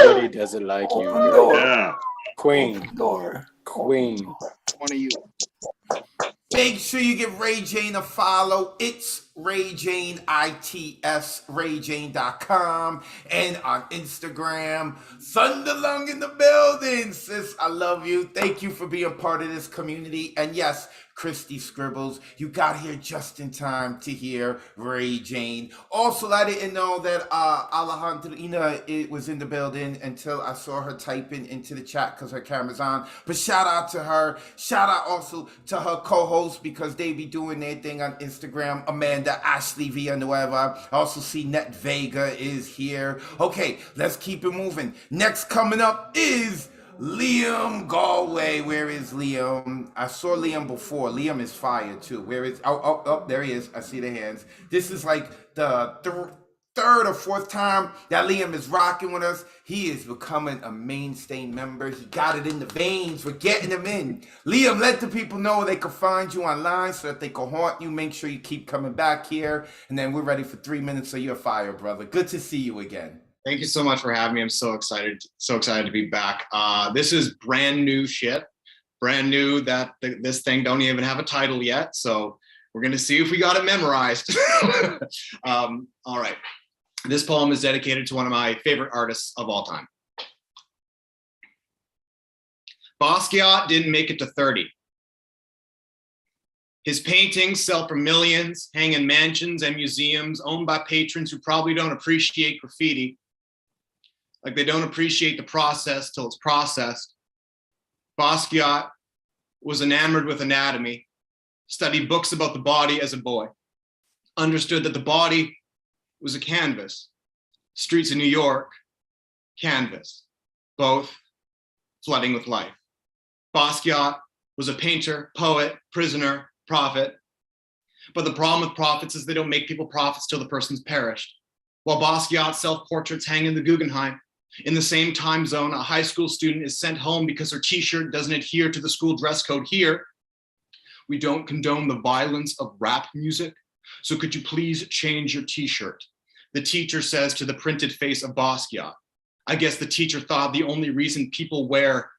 Nobody doesn't like you. Open door. Yeah. Queen. Open door. Queen. One of you. Make sure you give Ray Jane a follow. It's Ray Jane, ITS, RayJane.com, and on Instagram. Thunderlung in the building, sis. I love you. Thank you for being part of this community. And yes, Christy Scribbles, you got here just in time to hear Ray Jane. Also, I didn't know that Alejandrina was in the building until I saw her typing into the chat because her camera's on. But shout out to her. Shout out also to her co-host because they be doing their thing on Instagram. Amanda, Ashley Villanueva. I also see Net Vega is here. Okay, let's keep it moving. Next coming up is Liam Galway. Where is Liam? I saw Liam before. Liam is fire too. Where is? Oh, there he is. I see the hands. This is like the third or fourth time that Liam is rocking with us. He is becoming a mainstay member. He got it in the veins. We're getting him in. Liam, let the people know they can find you online so that they can haunt you. Make sure you keep coming back here. And then we're ready for 3 minutes of your fire, brother. Good to see you again. Thank you so much for having me. I'm so excited to be back. This is brand new shit. Brand new that this thing don't even have a title yet. So we're going to see if we got it memorized. All right. This poem is dedicated to one of my favorite artists of all time. Basquiat didn't make it to 30. His paintings sell for millions, hang in mansions and museums owned by patrons who probably don't appreciate graffiti, like they don't appreciate the process till it's processed. Basquiat was enamored with anatomy, studied books about the body as a boy, understood that the body was a canvas. Streets of New York, canvas, both flooding with life. Basquiat was a painter, poet, prisoner, prophet. But the problem with prophets is they don't make people prophets till the person's perished. While Basquiat's self-portraits hang in the Guggenheim, in the same time zone, a high school student is sent home because her t-shirt doesn't adhere to the school dress code here. We don't condone the violence of rap music, so could you please change your t-shirt? The teacher says to the printed face of Basquiat. I guess the teacher thought the only reason people wear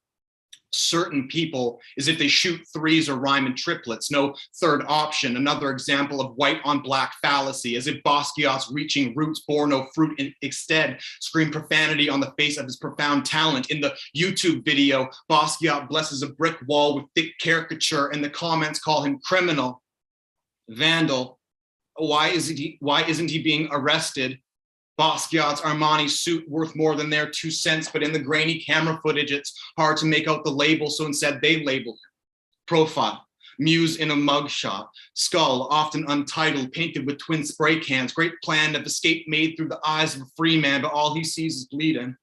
certain people is if they shoot threes or rhyme in triplets. No third option. Another example of white on black fallacy, as if Basquiat's reaching roots bore no fruit and instead scream profanity on the face of his profound talent. In the YouTube video, Basquiat blesses a brick wall with thick caricature and the comments call him criminal, vandal. Why isn't he being arrested? Basquiat's Armani suit worth more than their 2 cents, but in the grainy camera footage, it's hard to make out the label, so instead they label him. Profile, muse in a mugshot, skull, often untitled, painted with twin spray cans, great plan of escape made through the eyes of a free man, but all he sees is bleeding.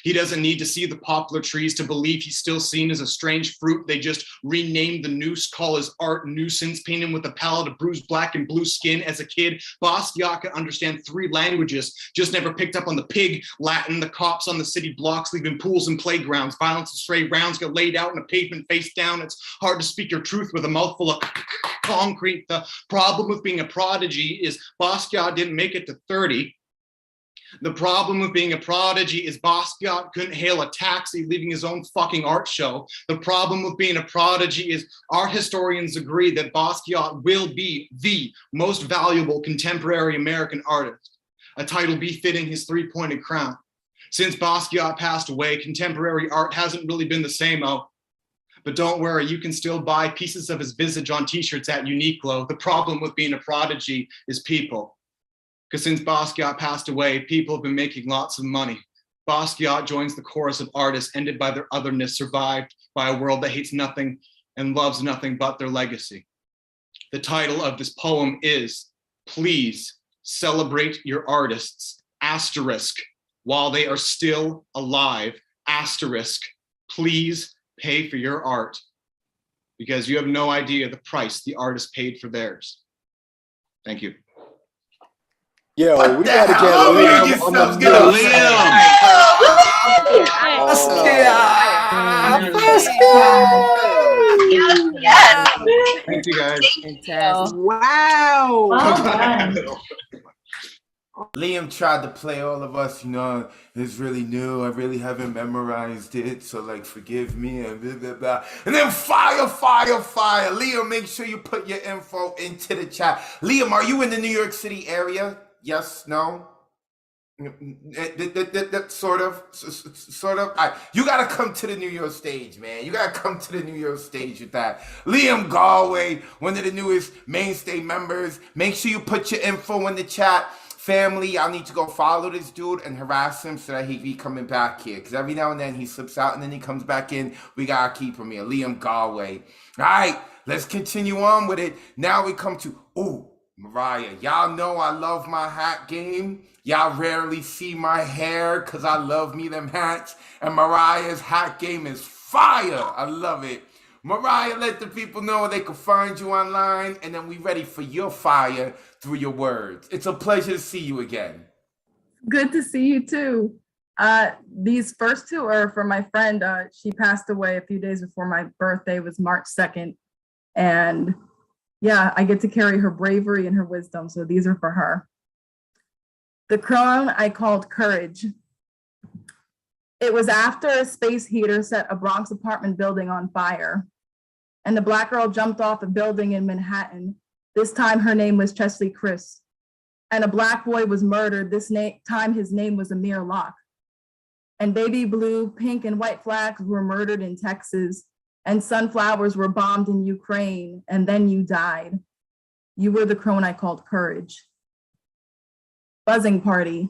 He doesn't need to see the poplar trees to believe he's still seen as a strange fruit. They just renamed the noose, call his art nuisance, paint him with a palette of bruised black and blue skin. As a kid, Basquiat could understand 3 languages, just never picked up on the pig Latin. The cops on the city blocks leaving pools and playgrounds. Violence and stray rounds get laid out on a pavement face down. It's hard to speak your truth with a mouthful of concrete. The problem with being a prodigy is Basquiat didn't make it to 30. The problem with being a prodigy is Basquiat couldn't hail a taxi leaving his own fucking art show. The problem with being a prodigy is art historians agree that Basquiat will be the most valuable contemporary American artist, a title befitting his three-pointed crown. Since Basquiat passed away, contemporary art hasn't really been the same, but don't worry, you can still buy pieces of his visage on t-shirts at Uniqlo. The problem with being a prodigy is people. Because since Basquiat passed away, people have been making lots of money. Basquiat joins the chorus of artists ended by their otherness, survived by a world that hates nothing and loves nothing but their legacy. The title of this poem is, Please Celebrate Your Artists, asterisk, while they are still alive, asterisk, please pay for your art, because you have no idea the price the artist paid for theirs. Thank you. Yo, What we the gotta hell? get Liam Yourselves on the get a mix. Yes. Thank you, guys. Fantastic. Wow. Liam tried to play all of us, you know, it's really new. I really haven't memorized it, so like forgive me and blah, blah, blah. And then fire. Liam, make sure you put your info into the chat. Liam, are you in the New York City area? Yes, no? Sort of. All right. You gotta come to the New York stage, man. You gotta come to the New York stage with that. Liam Galway, one of the newest mainstay members. Make sure you put your info in the chat. Family, I need to go follow this dude and harass him so that he be coming back here. Because every now and then he slips out and then he comes back in. We gotta keep him here. Liam Galway. All right, let's continue on with it. Now we come to, Mariah. Y'all know I love my hat game. Y'all rarely see my hair because I love me them hats. And Mariah's hat game is fire. I love it. Mariah, let the people know they can find you online, and then we ready for your fire through your words. It's a pleasure to see you again. Good to see you too. These first two are for my friend. She passed away a few days before my birthday, was March 2nd. And yeah, I get to carry her bravery and her wisdom. So these are for her. The crone I called courage. It was after a space heater set a Bronx apartment building on fire, and the Black girl jumped off a building in Manhattan. This time her name was Chesley Chris. And a Black boy was murdered. This time his name was Amir Locke. And baby blue, pink, and white flags were murdered in Texas. And sunflowers were bombed in Ukraine. And then you died. You were the crone I called courage. Buzzing party.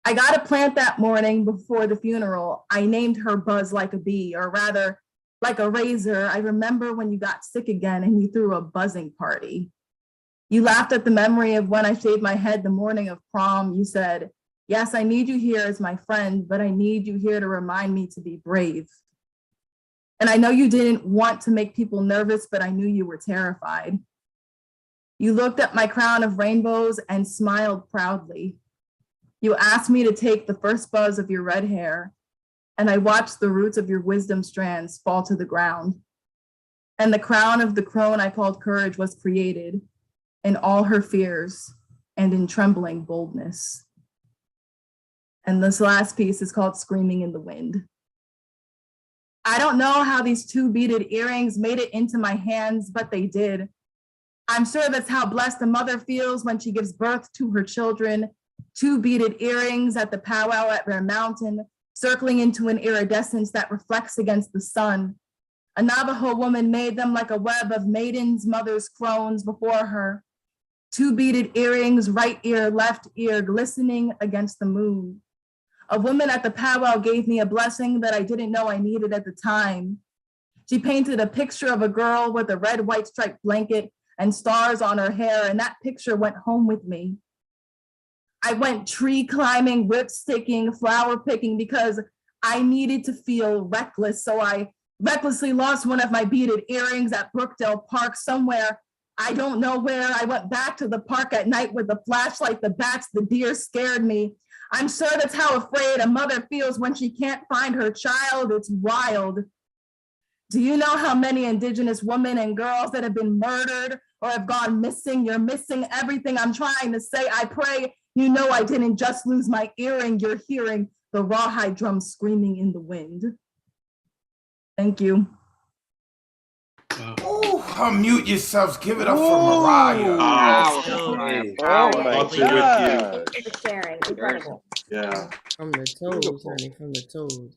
I got a plant that morning before the funeral. I named her Buzz like a bee, or rather, like a razor. I remember when you got sick again and you threw a buzzing party. You laughed at the memory of when I shaved my head the morning of prom. You said, yes, I need you here as my friend, but I need you here to remind me to be brave. And I know you didn't want to make people nervous, but I knew you were terrified. You looked at my crown of rainbows and smiled proudly. You asked me to take the first buzz of your red hair, and I watched the roots of your wisdom strands fall to the ground. And the crown of the crone I called courage was created in all her fears and in trembling boldness. And this last piece is called Screaming in the Wind. I don't know how these two beaded earrings made it into my hands, but they did. I'm sure that's how blessed a mother feels when she gives birth to her children. Two beaded earrings at the powwow at Bear Mountain, circling into an iridescence that reflects against the sun. A Navajo woman made them like a web of maidens, mothers, crones before her. Two beaded earrings, right ear, left ear, glistening against the moon. A woman at the powwow gave me a blessing that I didn't know I needed at the time. She painted a picture of a girl with a red, white striped blanket and stars on her hair, and that picture went home with me. I went tree climbing, whip sticking, flower picking because I needed to feel reckless. So I recklessly lost one of my beaded earrings at Brookdale Park somewhere. I don't know where. I went back to the park at night with the flashlight, the bats, the deer scared me. I'm sure that's how afraid a mother feels when she can't find her child. It's wild. Do you know how many Indigenous women and girls that have been murdered or have gone missing? You're missing everything I'm trying to say. I pray You know I didn't just lose my earring. You're hearing the rawhide drum screaming in the wind. Thank you. Ooh, unmute yourselves. Give it up for Mariah. Powerful. Oh my God. Thanks for sharing. Incredible. Yeah. From the toes, honey, from the toes.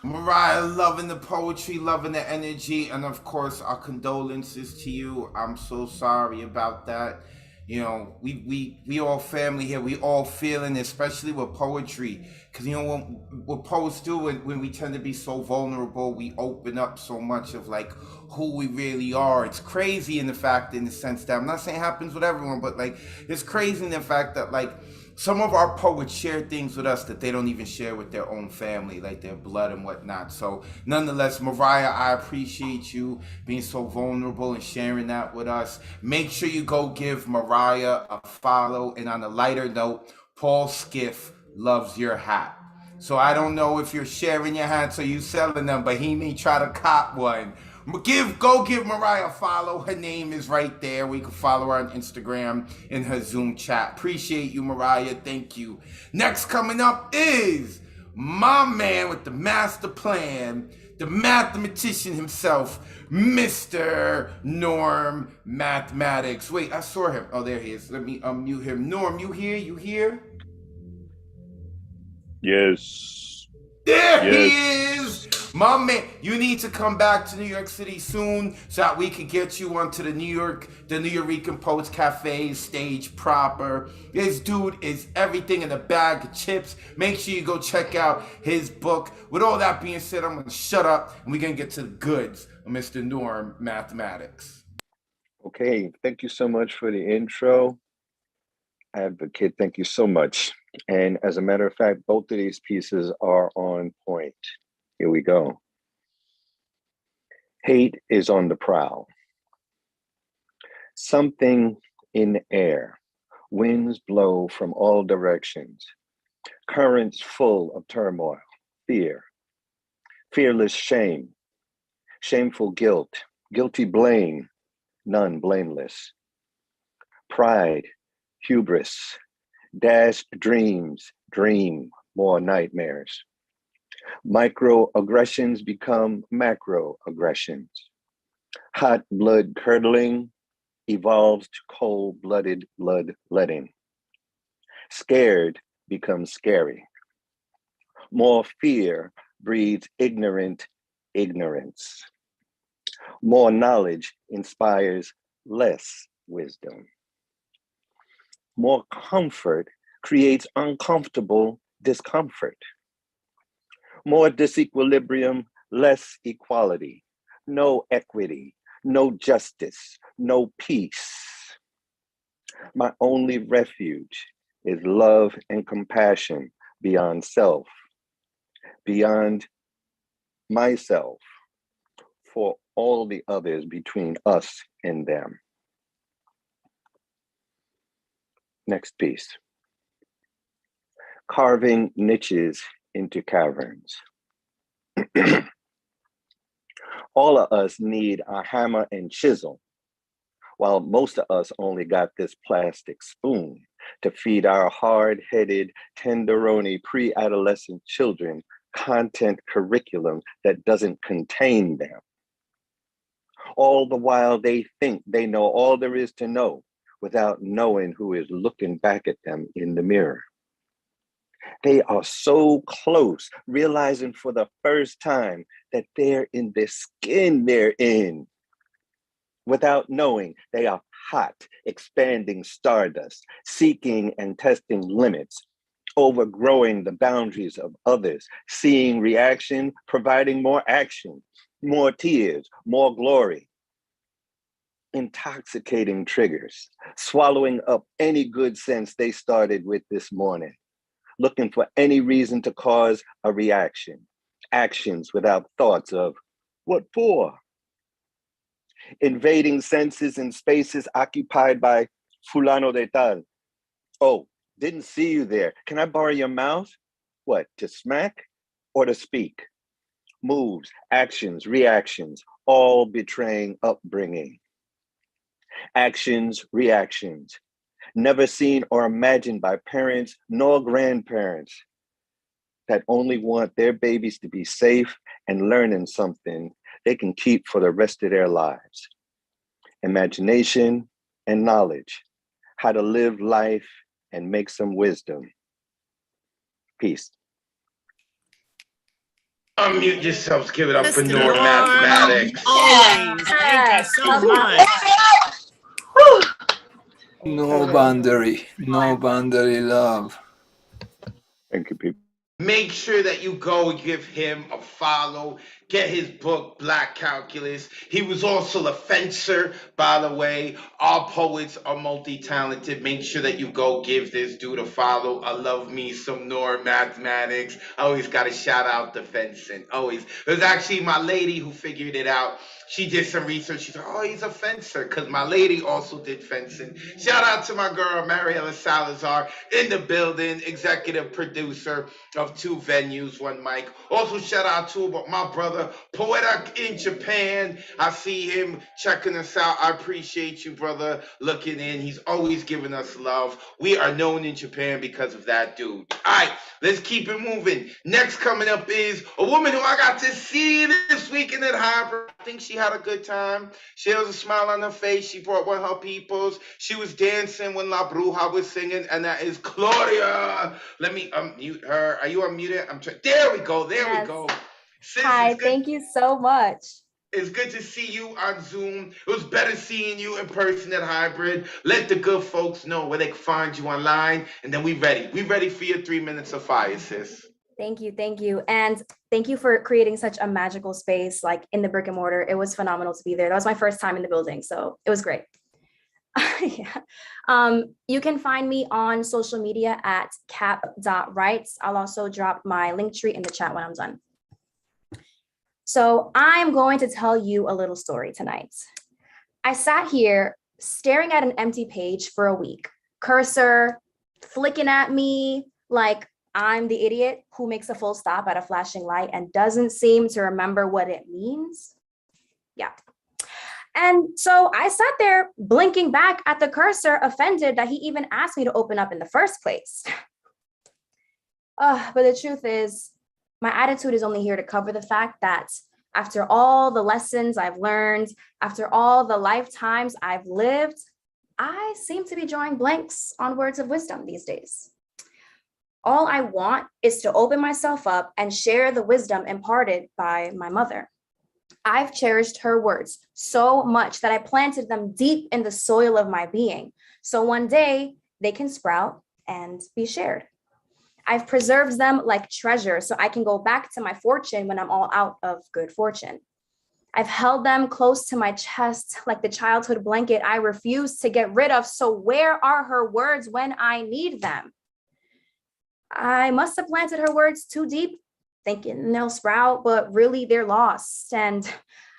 Mariah, loving the poetry, loving the energy, and of course, our condolences to you. I'm so sorry about that. You know, we all family here. We all feeling, especially with poetry, because you know what poets do when we tend to be so vulnerable, we open up so much of like who we really are. It's crazy in the sense that I'm not saying it happens with everyone, but like it's crazy in the fact that like some of our poets share things with us that they don't even share with their own family, like their blood and whatnot. So nonetheless, Mariah, I appreciate you being so vulnerable and sharing that with us. Make sure you go give Mariah a follow. And on a lighter note, Paul Skiff loves your hat. So I don't know if you're sharing your hats or you selling them, but he may try to cop one. Go give Mariah a follow. Her name is right there. We can follow her on Instagram in her Zoom chat. Appreciate you, Mariah. Thank you. Next coming up is my man with the master plan, the mathematician himself, Mr. Norm Mathematics. Wait, I saw him. Oh, there he is. Let me unmute him. Norm, you here? You here? Yes. There he is! My man, you need to come back to New York City soon so that we can get you onto the New Yorican Poets Cafe stage proper. This dude is everything in a bag of chips. Make sure you go check out his book. With all that being said, I'm going to shut up and we're going to get to the goods of Mr. Norm Mathematics. Okay, thank you so much for the intro. Advocate, thank you so much. And as a matter of fact, both of these pieces are on point. Here we go. Hate is on the prowl. Something in the air. Winds blow from all directions. Currents full of turmoil, fear, fearless shame, shameful guilt, guilty blame, none blameless. Pride, hubris, dashed dreams, dream more nightmares. Microaggressions become macroaggressions. Hot blood curdling evolves to cold-blooded bloodletting. Scared becomes scary. More fear breeds ignorant ignorance. More knowledge inspires less wisdom. More comfort creates uncomfortable discomfort. More disequilibrium, less equality. No equity, no justice, no peace. My only refuge is love and compassion beyond self, beyond myself, for all the others between us and them. Next piece. Carving niches into caverns. All of us need a hammer and chisel, while most of us only got this plastic spoon to feed our hard-headed, tenderoni pre-adolescent children content curriculum that doesn't contain them. All the while they think they know all there is to know without knowing who is looking back at them in the mirror. They are so close, realizing for the first time that they're in the skin they're in. Without knowing, they are hot, expanding stardust, seeking and testing limits, overgrowing the boundaries of others, seeing reaction, providing more action, more tears, more glory. Intoxicating triggers, swallowing up any good sense they started with this morning, looking for any reason to cause a reaction, actions without thoughts of what for? Invading senses in spaces occupied by fulano de tal. Oh, didn't see you there. Can I borrow your mouse? What, to smack or to speak? Moves, actions, reactions, all betraying upbringing. Actions, reactions, never seen or imagined by parents nor grandparents that only want their babies to be safe and learning something they can keep for the rest of their lives. Imagination and knowledge, how to live life and make some wisdom. Peace. Unmute yourselves. Give it up for Mr. Norm Mathematics. Always. Thank you so much. No boundary, no boundary love. Thank you, people. Make sure that you go and give him a follow. Get his book, Black Calculus. He was also a fencer, by the way. All poets are multi-talented. Make sure that you go give this dude a follow. I love me some Norm Mathematics. I always got to shout out the fencing. Always. It was actually my lady who figured it out. She did some research. She said, oh, he's a fencer, because my lady also did fencing. Shout out to my girl, Mariela Salazar, in the building, executive producer of 2 venues, 1 mic. Also, shout out to my brother, Poetic in Japan. I see him checking us out. I appreciate you, brother, looking in. He's always giving us love. We are known in Japan because of that dude. All right, let's keep it moving. Next coming up is a woman who I got to see this weekend at Harvard. I think she had a good time. She has a smile on her face. She brought one of her peoples. She was dancing when La Bruja was singing, and that is Claudia. Let me unmute her. Are you unmuted? There we go. There we go. Sis, Hi, thank you so much. It's good to see you on Zoom. It was better seeing you in person at Hybrid. Let the good folks know where they can find you online, and then we ready. We ready for your 3 minutes of fire, sis. Thank you, thank you. And thank you for creating such a magical space, like in the brick and mortar. It was phenomenal to be there. That was my first time in the building, so it was great. Yeah. You can find me on social media at cap.rights. I'll also drop my link tree in the chat when I'm done. So I'm going to tell you a little story tonight. I sat here staring at an empty page for a week, cursor flicking at me like I'm the idiot who makes a full stop at a flashing light and doesn't seem to remember what it means. Yeah. And so I sat there blinking back at the cursor, offended that he even asked me to open up in the first place. But the truth is, my attitude is only here to cover the fact that after all the lessons I've learned, after all the lifetimes I've lived, I seem to be drawing blanks on words of wisdom these days. All I want is to open myself up and share the wisdom imparted by my mother. I've cherished her words so much that I planted them deep in the soil of my being, so one day they can sprout and be shared. I've preserved them like treasure so I can go back to my fortune when I'm all out of good fortune. I've held them close to my chest like the childhood blanket I refuse to get rid of, so where are her words when I need them? I must have planted her words too deep, thinking they'll sprout, but really they're lost. And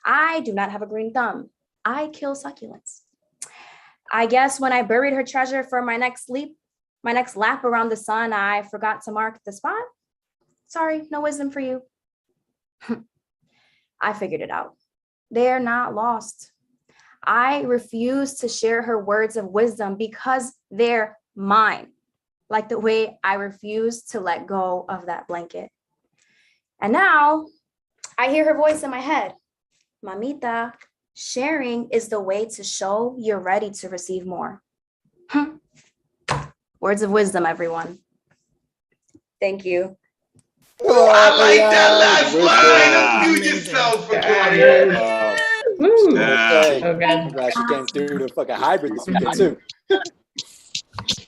I do not have a green thumb. I kill succulents. I guess when I buried her treasure for my next lap around the sun, I forgot to mark the spot. Sorry, no wisdom for you. I figured it out. They're not lost. I refuse to share her words of wisdom because they're mine, like the way I refuse to let go of that blanket. And now I hear her voice in my head. Mamita, sharing is the way to show you're ready to receive more. Words of wisdom, everyone. Thank you. Oh, I like that last line. Unmute yourself for Claudia. Okay. So good. I'm glad she came through the fucking hybrid this weekend too.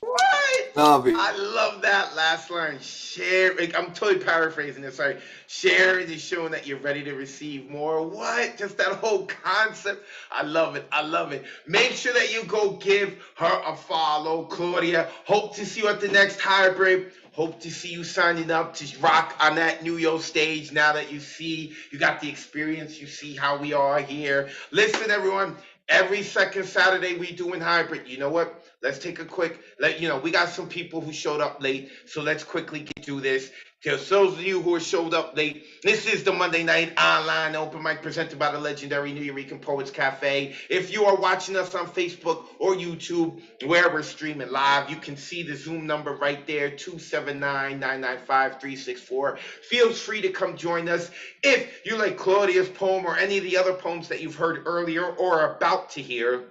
What? Love it. I love that last line. Share. I'm totally paraphrasing this. Sorry. Share is showing that you're ready to receive more. What? Just that whole concept. I love it. I love it. Make sure that you go give her a follow, Claudia. Hope to see you at the next hybrid. Hope to see you signing up to rock on that New York stage now that you see, you got the experience, you see how we are here. Listen, everyone, every second Saturday we doing hybrid. You know what? let's take a quick, we got some people who showed up late, so let's quickly get through this. Just those of you who are showed up late, this is the Monday Night Online Open Mic presented by the legendary New Eurekan Poets Cafe. If you are watching us on Facebook or YouTube, where we're streaming live, you can see the Zoom number right there, 279-995-364. Feel free to come join us. If you like Claudia's poem or any of the other poems that you've heard earlier or are about to hear,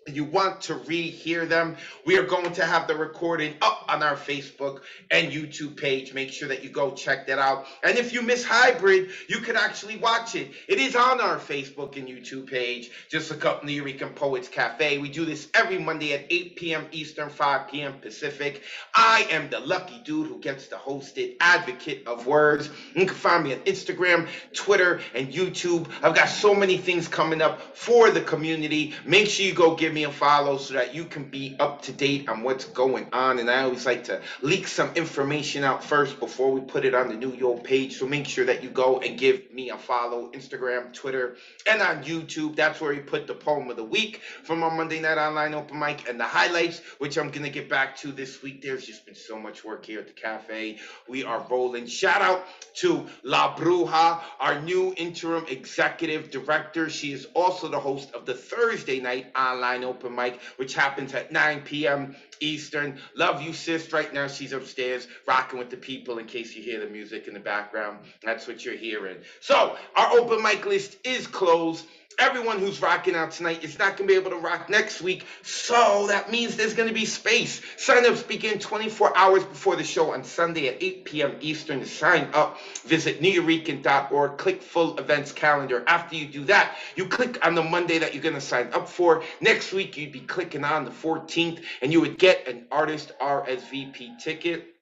you want to rehear them, we are going to have the recording up on our Facebook and YouTube page. Make sure that you go check that out. And if you miss hybrid, you can actually watch it. It is on our Facebook and YouTube page. Just look up New Eurekan Poets Cafe. We do this every Monday at 8 p.m. Eastern, 5 p.m. Pacific. I am the lucky dude who gets to host it, advocate of Wordz. You can find me on Instagram, Twitter, and YouTube. I've got so many things coming up for the community. Make sure you go give me a follow so that you can be up to date on what's going on. And I always like to leak some information out first before we put it on the New York page. So make sure that you go and give me a follow, Instagram, Twitter, and on YouTube. That's where we put the poem of the week from our Monday Night Online Open Mic and the highlights, which I'm going to get back to this week. There's just been so much work here at the cafe. We are rolling. Shout out to La Bruja, our new interim executive director. She is also the host of the Thursday Night Online Open Mic, which happens at 9 p.m. Eastern. Love you, sis. Right now, she's upstairs rocking with the people in case you hear the music in the background. That's what you're hearing. So, our open mic list is closed. Everyone who's rocking out tonight is not going to be able to rock next week, so that means there's going to be space. Sign-ups begin 24 hours before the show on Sunday at 8 p.m. Eastern. To sign up, visit neweurekan.org, click full events calendar. After you do that, you click on the Monday that you're going to sign up for. Next week, you'd be clicking on the 14th, and you would get an artist RSVP ticket.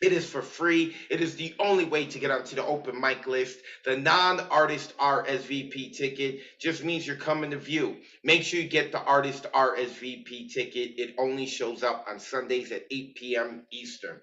It is for free. It is the only way to get onto the open mic list. The non-artist RSVP ticket just means you're coming to view. Make sure you get the artist RSVP ticket. It only shows up on Sundays at 8 p.m. Eastern.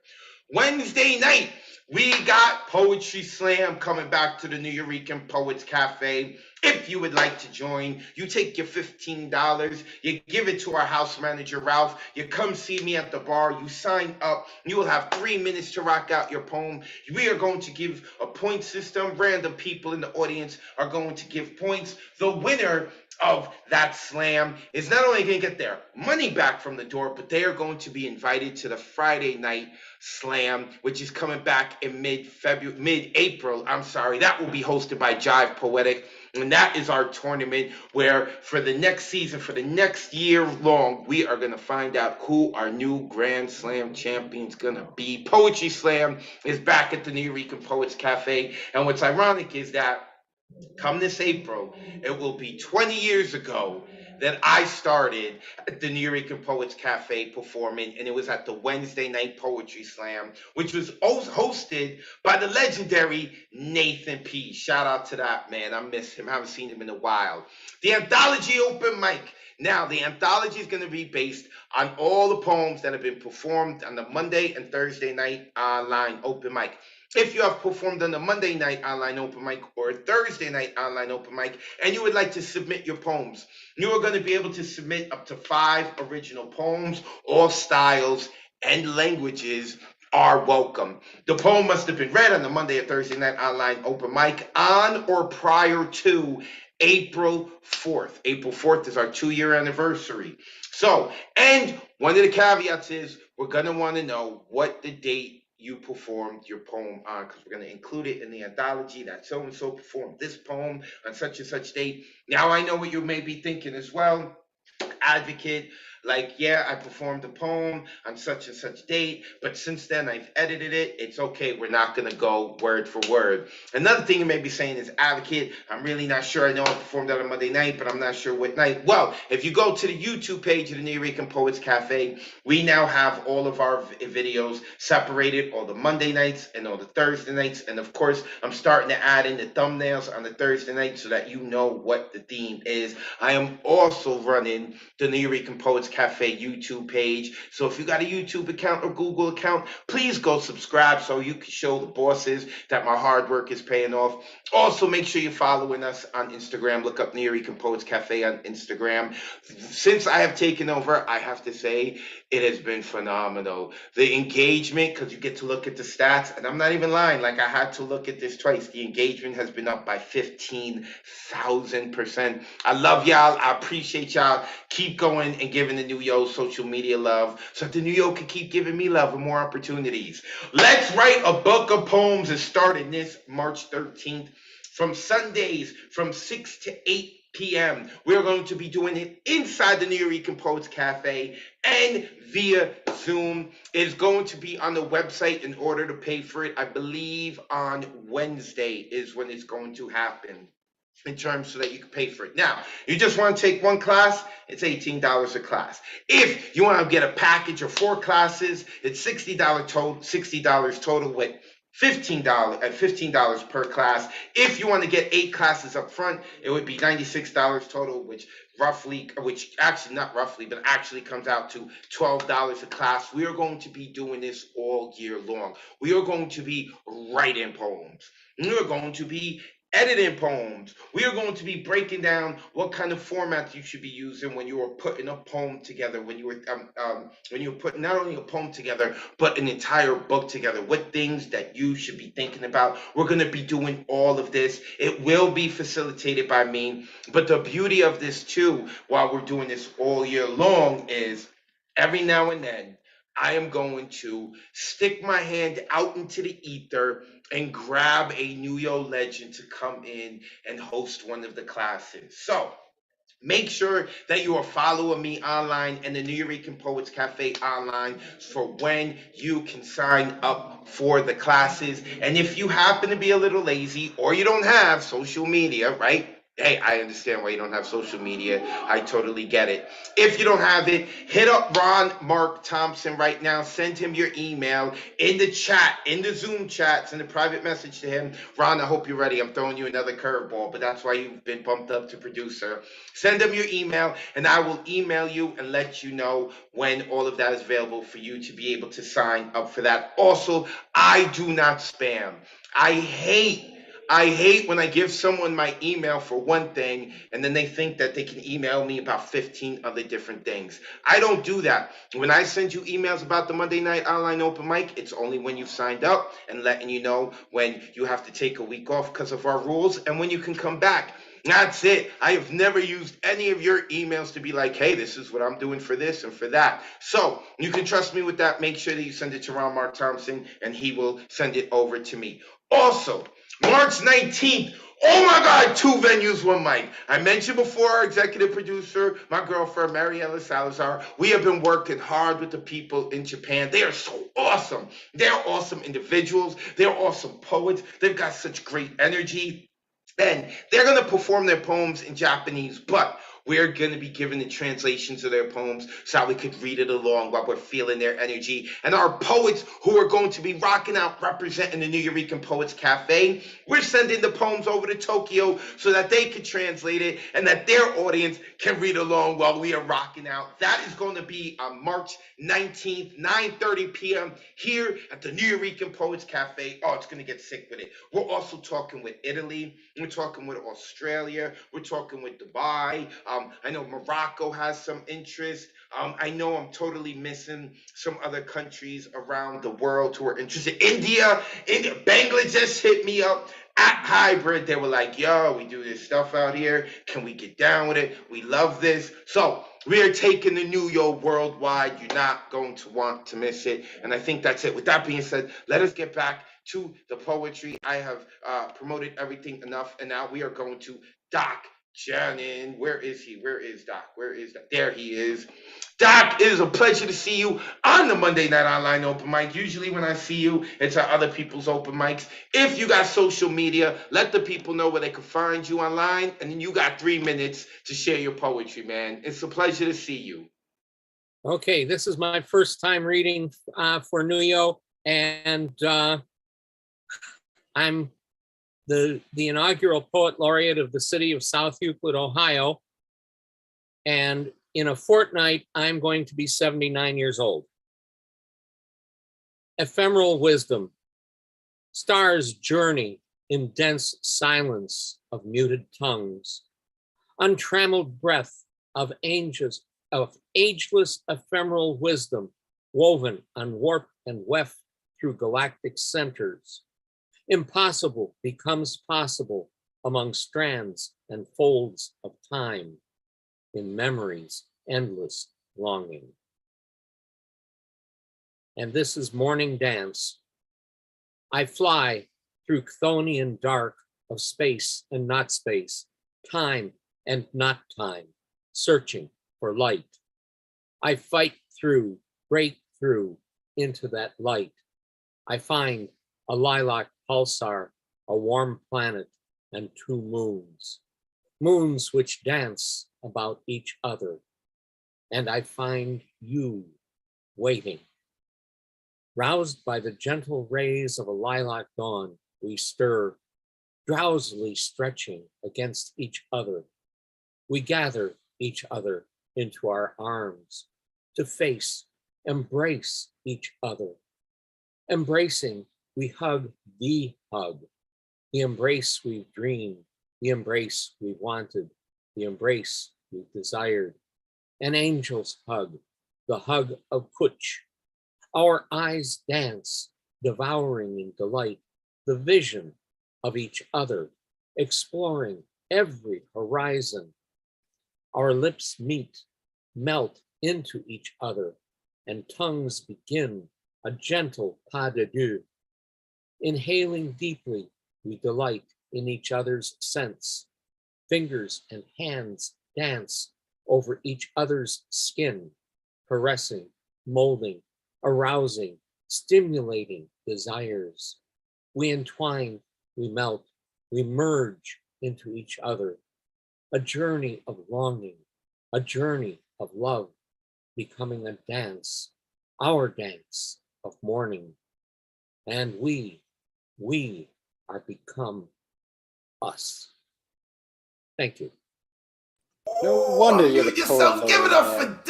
Wednesday night, we got Poetry Slam coming back to the New Eurekan Poets Cafe. If you would like to join, you take your $15, you give it to our house manager, Ralph, you come see me at the bar, you sign up, you will have 3 minutes to rock out your poem. We are going to give a point system. Random people in the audience are going to give points. The winner of that slam is not only going to get their money back from the door, but they are going to be invited to the Friday night slam, which is coming back in mid-April. That will be hosted by Jive Poetic. And that is our tournament where for the next season, for the next year long, we are going to find out who our new Grand Slam champion's going to be. Poetry Slam is back at the New Eurekan Poets Cafe. And what's ironic is that come this April, it will be 20 years ago that I started at the New Eurekan Poets Cafe performing, and it was at the Wednesday Night Poetry Slam, which was hosted by the legendary Nathan P. Shout out to that man. I miss him. I haven't seen him in a while. The Anthology Open Mic. Now, the anthology is going to be based on all the poems that have been performed on the Monday and Thursday Night Online Open Mic. If you have performed on the Monday Night Online Open Mic or Thursday Night Online Open Mic and you would like to submit your poems, you are going to be able to submit up to 5 original poems. All styles and languages are welcome. The poem must have been read on the Monday or Thursday Night Online Open Mic on or prior to April 4th. April 4th is our 2-year anniversary. So, and one of the caveats is we're going to want to know what the date you performed your poem on, because we're going to include it in the anthology that so-and-so performed this poem on such and such date. Now I know what you may be thinking as well, advocate, like, yeah, I performed a poem on such and such date, but since then I've edited it. It's okay. We're not going to go word for word. Another thing you may be saying is, advocate, I'm really not sure. I know I performed that on Monday night, but I'm not sure what night. Well, if you go to the YouTube page of the New Eurekan Poets Cafe, we now have all of our videos separated, all the Monday nights and all the Thursday nights. And of course, I'm starting to add in the thumbnails on the Thursday night so that you know what the theme is. I am also running the New Eurekan Poets Cafe YouTube page. So if you got a YouTube account or Google account, please go subscribe so you can show the bosses that my hard work is paying off. Also, make sure you're following us on Instagram. Look up New York Poets Cafe on Instagram. Since I have taken over, I have to say it has been phenomenal. The engagement, because you get to look at the stats, and I'm not even lying, like I had to look at this twice. The engagement has been up by 15,000%. I love y'all. I appreciate y'all. Keep going and giving the New Yo social media love so that the New Yo can keep giving me love and more opportunities. Let's write a book of poems is starting this March 13th. From Sundays from 6 to 8 p.m. We're going to be doing it inside the New York Poets Cafe and via Zoom. It's going to be on the website in order to pay for it. I believe on Wednesday is when it's going to happen in terms so that you can pay for it. Now, you just want to take one class, it's $18 a class. If you want to get a package of 4 classes, it's $60 total with $15 per class. If you want to get 8 classes up front, it would be $96 total, which actually not roughly, but actually comes out to $12 a class. We are going to be doing this all year long. We are going to be writing poems. We are going to be editing poems. We are going to be breaking down what kind of format you should be using when you are putting a poem together, when you're putting not only a poem together, but an entire book together, what things that you should be thinking about. We're going to be doing all of this. It will be facilitated by me, but the beauty of this too, while we're doing this all year long, is every now and then I am going to stick my hand out into the ether and grab a New Yo legend to come in and host one of the classes. So make sure that you are following me online and the New York Poets Cafe online for when you can sign up for the classes. And if you happen to be a little lazy or you don't have social media, right? Hey, I understand why you don't have social media. I totally get it. If you don't have it, hit up Ron Mark Thompson right now. Send him your email in the chat, in the Zoom chat. Send a private message to him. Ron, I hope you're ready. I'm throwing you another curveball, but that's why you've been bumped up to producer. Send him your email, and I will email you and let you know when all of that is available for you to be able to sign up for that. Also, I do not spam. I hate when I give someone my email for one thing and then they think that they can email me about 15 other different things. I don't do that. When I send you emails about the Monday Night Online Open Mic, it's only when you've signed up and letting you know when you have to take a week off because of our rules and when you can come back. That's it. I have never used any of your emails to be like, hey, this is what I'm doing for this and for that. So you can trust me with that. Make sure that you send it to Ron Mark Thompson and he will send it over to me. Also, March 19th, oh my God, 2 venues, 1 mic. I mentioned before our executive producer, my girlfriend, Mariela Salazar. We have been working hard with the people in Japan. They are so awesome. They're awesome individuals. They're awesome poets. They've got such great energy. And they're going to perform their poems in Japanese, but we're going to be giving the translations of their poems so that we could read it along while we're feeling their energy. And our poets who are going to be rocking out representing the New York Poets Cafe, we're sending the poems over to Tokyo so that they can translate it and that their audience can read along while we are rocking out. That is going to be on March 19th, 9:30 p.m. here at the New York Poets Cafe. Oh, it's going to get sick with it. We're also talking with Italy. We're talking with Australia. We're talking with Dubai. I know Morocco has some interest. I know I'm totally missing some other countries around the world who are interested. India, Bangladesh hit me up at Hybrid. They were like, yo, we do this stuff out here. Can we get down with it? We love this. So we are taking the New Yo worldwide. You're not going to want to miss it. And I think that's it. With that being said, let us get back to the poetry. I have promoted everything enough. And now we are going to Doc Shannon. Where is he? Where is Doc? Where is Doc? There he is. Doc, it is a pleasure to see you on the Monday Night Online Open Mic. Usually when I see you, it's at other people's open mics. If you got social media, let the people know where they can find you online. And then you got 3 minutes to share your poetry, man. It's a pleasure to see you. Okay, this is my first time reading for New Yo, and I'm the inaugural poet laureate of the city of South Euclid, Ohio. And In a fortnight, I'm going to be 79 years old. Ephemeral wisdom. Stars journey in dense silence of muted tongues. Untrammeled breath of ageless ephemeral wisdom woven on warp and weft through galactic centers. Impossible becomes possible among strands and folds of time in memory's endless longing. And this is morning dance. I fly through Chthonian dark of space and not space, time and not time, searching for light. I fight through, break through into that light. I find a lilac pulsar, a warm planet, and 2 moons, moons which dance about each other. And I find you waiting. Roused by the gentle rays of a lilac dawn, we stir, drowsily stretching against each other. We gather each other into our arms to face, embrace each other. Embracing, we hug the hug, the embrace we've dreamed, the embrace we wanted, the embrace we desired. An angel's hug, the hug of Kuch. Our eyes dance, devouring in delight the vision of each other, exploring every horizon. Our lips meet, melt into each other, and tongues begin a gentle pas de deux. Inhaling deeply, we delight in each other's scents. Fingers and hands dance over each other's skin, caressing, molding, arousing, stimulating desires. We entwine, we melt, we merge into each other. A journey of longing, a journey of love, becoming a dance, our dance of mourning. And we are become us. Thank you. No wonder you're Unmute the yourself. poet Give it up for laureate.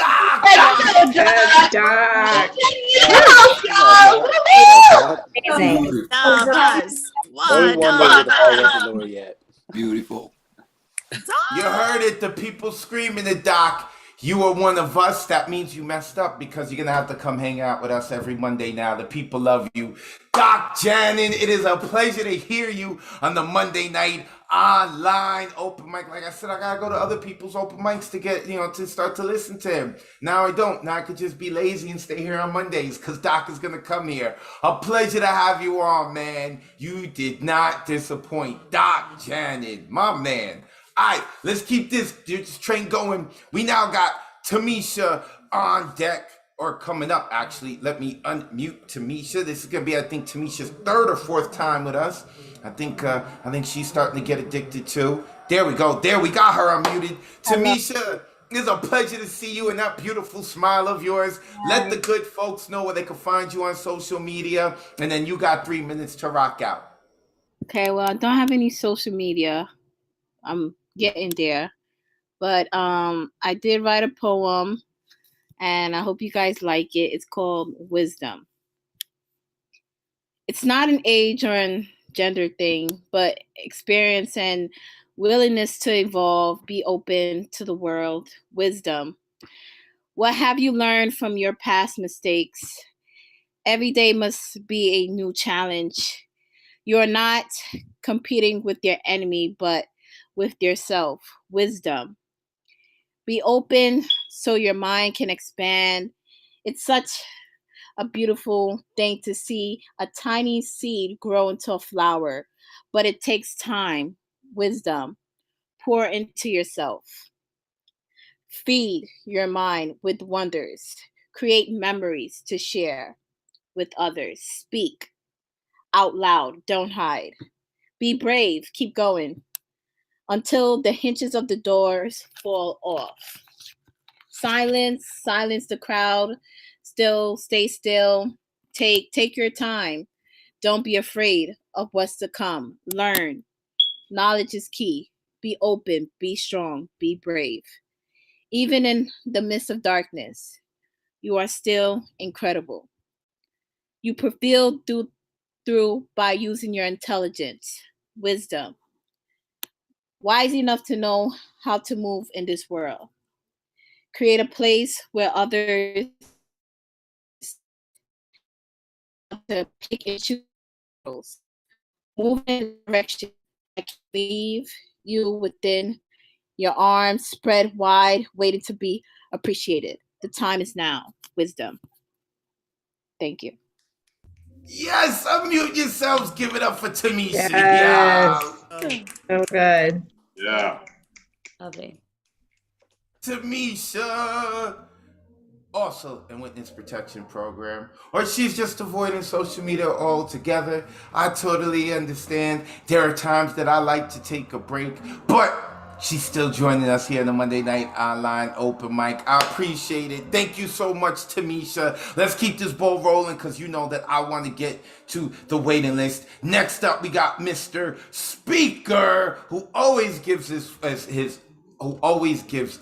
Doc. Beautiful. Us. No wonder you're the poet laureate. Beautiful. You heard it. The people screaming it, Doc. You are one of us. That means you messed up because you're going to have to come hang out with us every Monday now. The people love you. Doc Jannon, it is a pleasure to hear you on the Monday night online open mic. Like I said, I got to go to other people's open mics to get, to start to listen to him. Now I don't. Now I could just be lazy and stay here on Mondays because Doc is going to come here. A pleasure to have you on, man. You did not disappoint. Doc Jannon, my man. All right, let's keep this train going. We now got Tamisha on deck, or coming up, actually. Let me unmute Tamisha. This is going to be, I think, Tamisha's 3rd or 4th time with us. I think she's starting to get addicted too. There we go. There, we got her unmuted. Tamisha, it's a pleasure to see you and that beautiful smile of yours. Let the good folks know where they can find you on social media, and then you got 3 minutes to rock out. Okay, well, I don't have any social media. I'm getting there, but I did write a poem and I hope you guys like it. It's called Wisdom. It's not an age or a gender thing, but experience and willingness to evolve, be open to the world. Wisdom. What have you learned from your past mistakes? Every day must be a new challenge. You're not competing with your enemy, but with yourself. Wisdom. Be open so your mind can expand. It's such a beautiful thing to see a tiny seed grow into a flower, but it takes time. Wisdom. Pour into yourself. Feed your mind with wonders. Create memories to share with others. Speak out loud. Don't hide. Be brave. Keep going until the hinges of the doors fall off. Silence the crowd. Still, stay still. Take your time. Don't be afraid of what's to come. Learn. Knowledge is key. Be open, be strong, be brave. Even in the midst of darkness, you are still incredible. You prevail through by using your intelligence, wisdom, wise enough to know how to move in this world. Create a place where others to pick and choose. Move in a direction that can leave you within your arms spread wide, waiting to be appreciated. The time is now. Wisdom. Thank you. Yes, unmute yourselves. Give it up for Tamisha. Yes. Yeah. So good. Yeah. Lovely. Tamisha. Also in witness protection program, or she's just avoiding social media altogether. I totally understand. There are times that I like to take a break, but she's still joining us here in the Monday Night Online Open Mic. I appreciate it. Thank you so much, Tamisha. Let's keep this ball rolling because you know that I want to get to the waiting list. Next up, we got Mr. Speaker, who always gives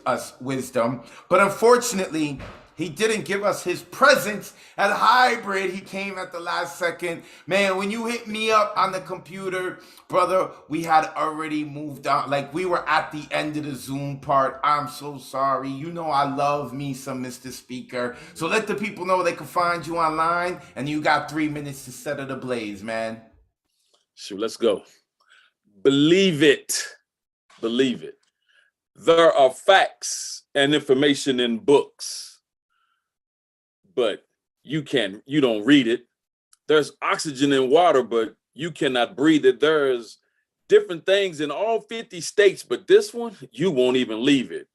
us wisdom, but unfortunately, he didn't give us his presence at Hybrid. He came at the last second. Man, when you hit me up on the computer, brother, we had already moved on. Like, we were at the end of the Zoom part. I'm so sorry. You know I love me some Mr. Speaker. So let the people know they can find you online, and you got 3 minutes to set it ablaze, man. Shoot, let's go. Believe it. Believe it. There are facts and information in books, but you don't read it. There's oxygen in water, but you cannot breathe it. There's different things in all 50 states, but this one, you won't even leave it.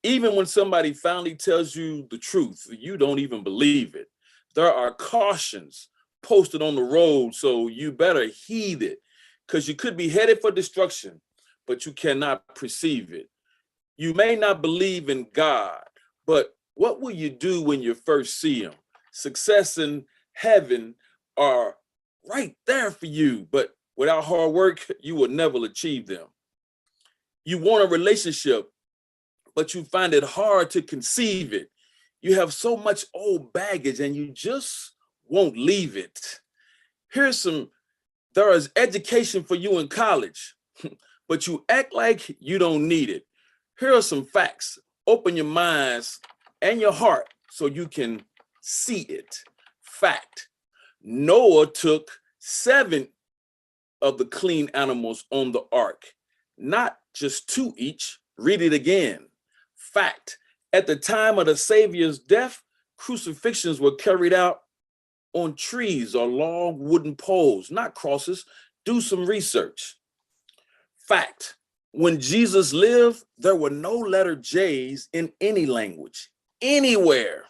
Even when somebody finally tells you the truth, you don't even believe it. There are cautions posted on the road, so you better heed it, because you could be headed for destruction, but you cannot perceive it. You may not believe in God, but what will you do when you first see him? Success and heaven are right there for you, but without hard work, you will never achieve them. You want a relationship, but you find it hard to conceive it. You have so much old baggage and you just won't leave it. There is education for you in college, but you act like you don't need it. Here are some facts. Open your minds and your heart so you can see it. Fact: Noah took 7 of the clean animals on the ark, not just 2 each. Read it again. Fact: At the time of the Savior's death, crucifixions were carried out on trees or long wooden poles, not crosses. Do some research. Fact: When Jesus lived, there were no letter J's in any language, anywhere.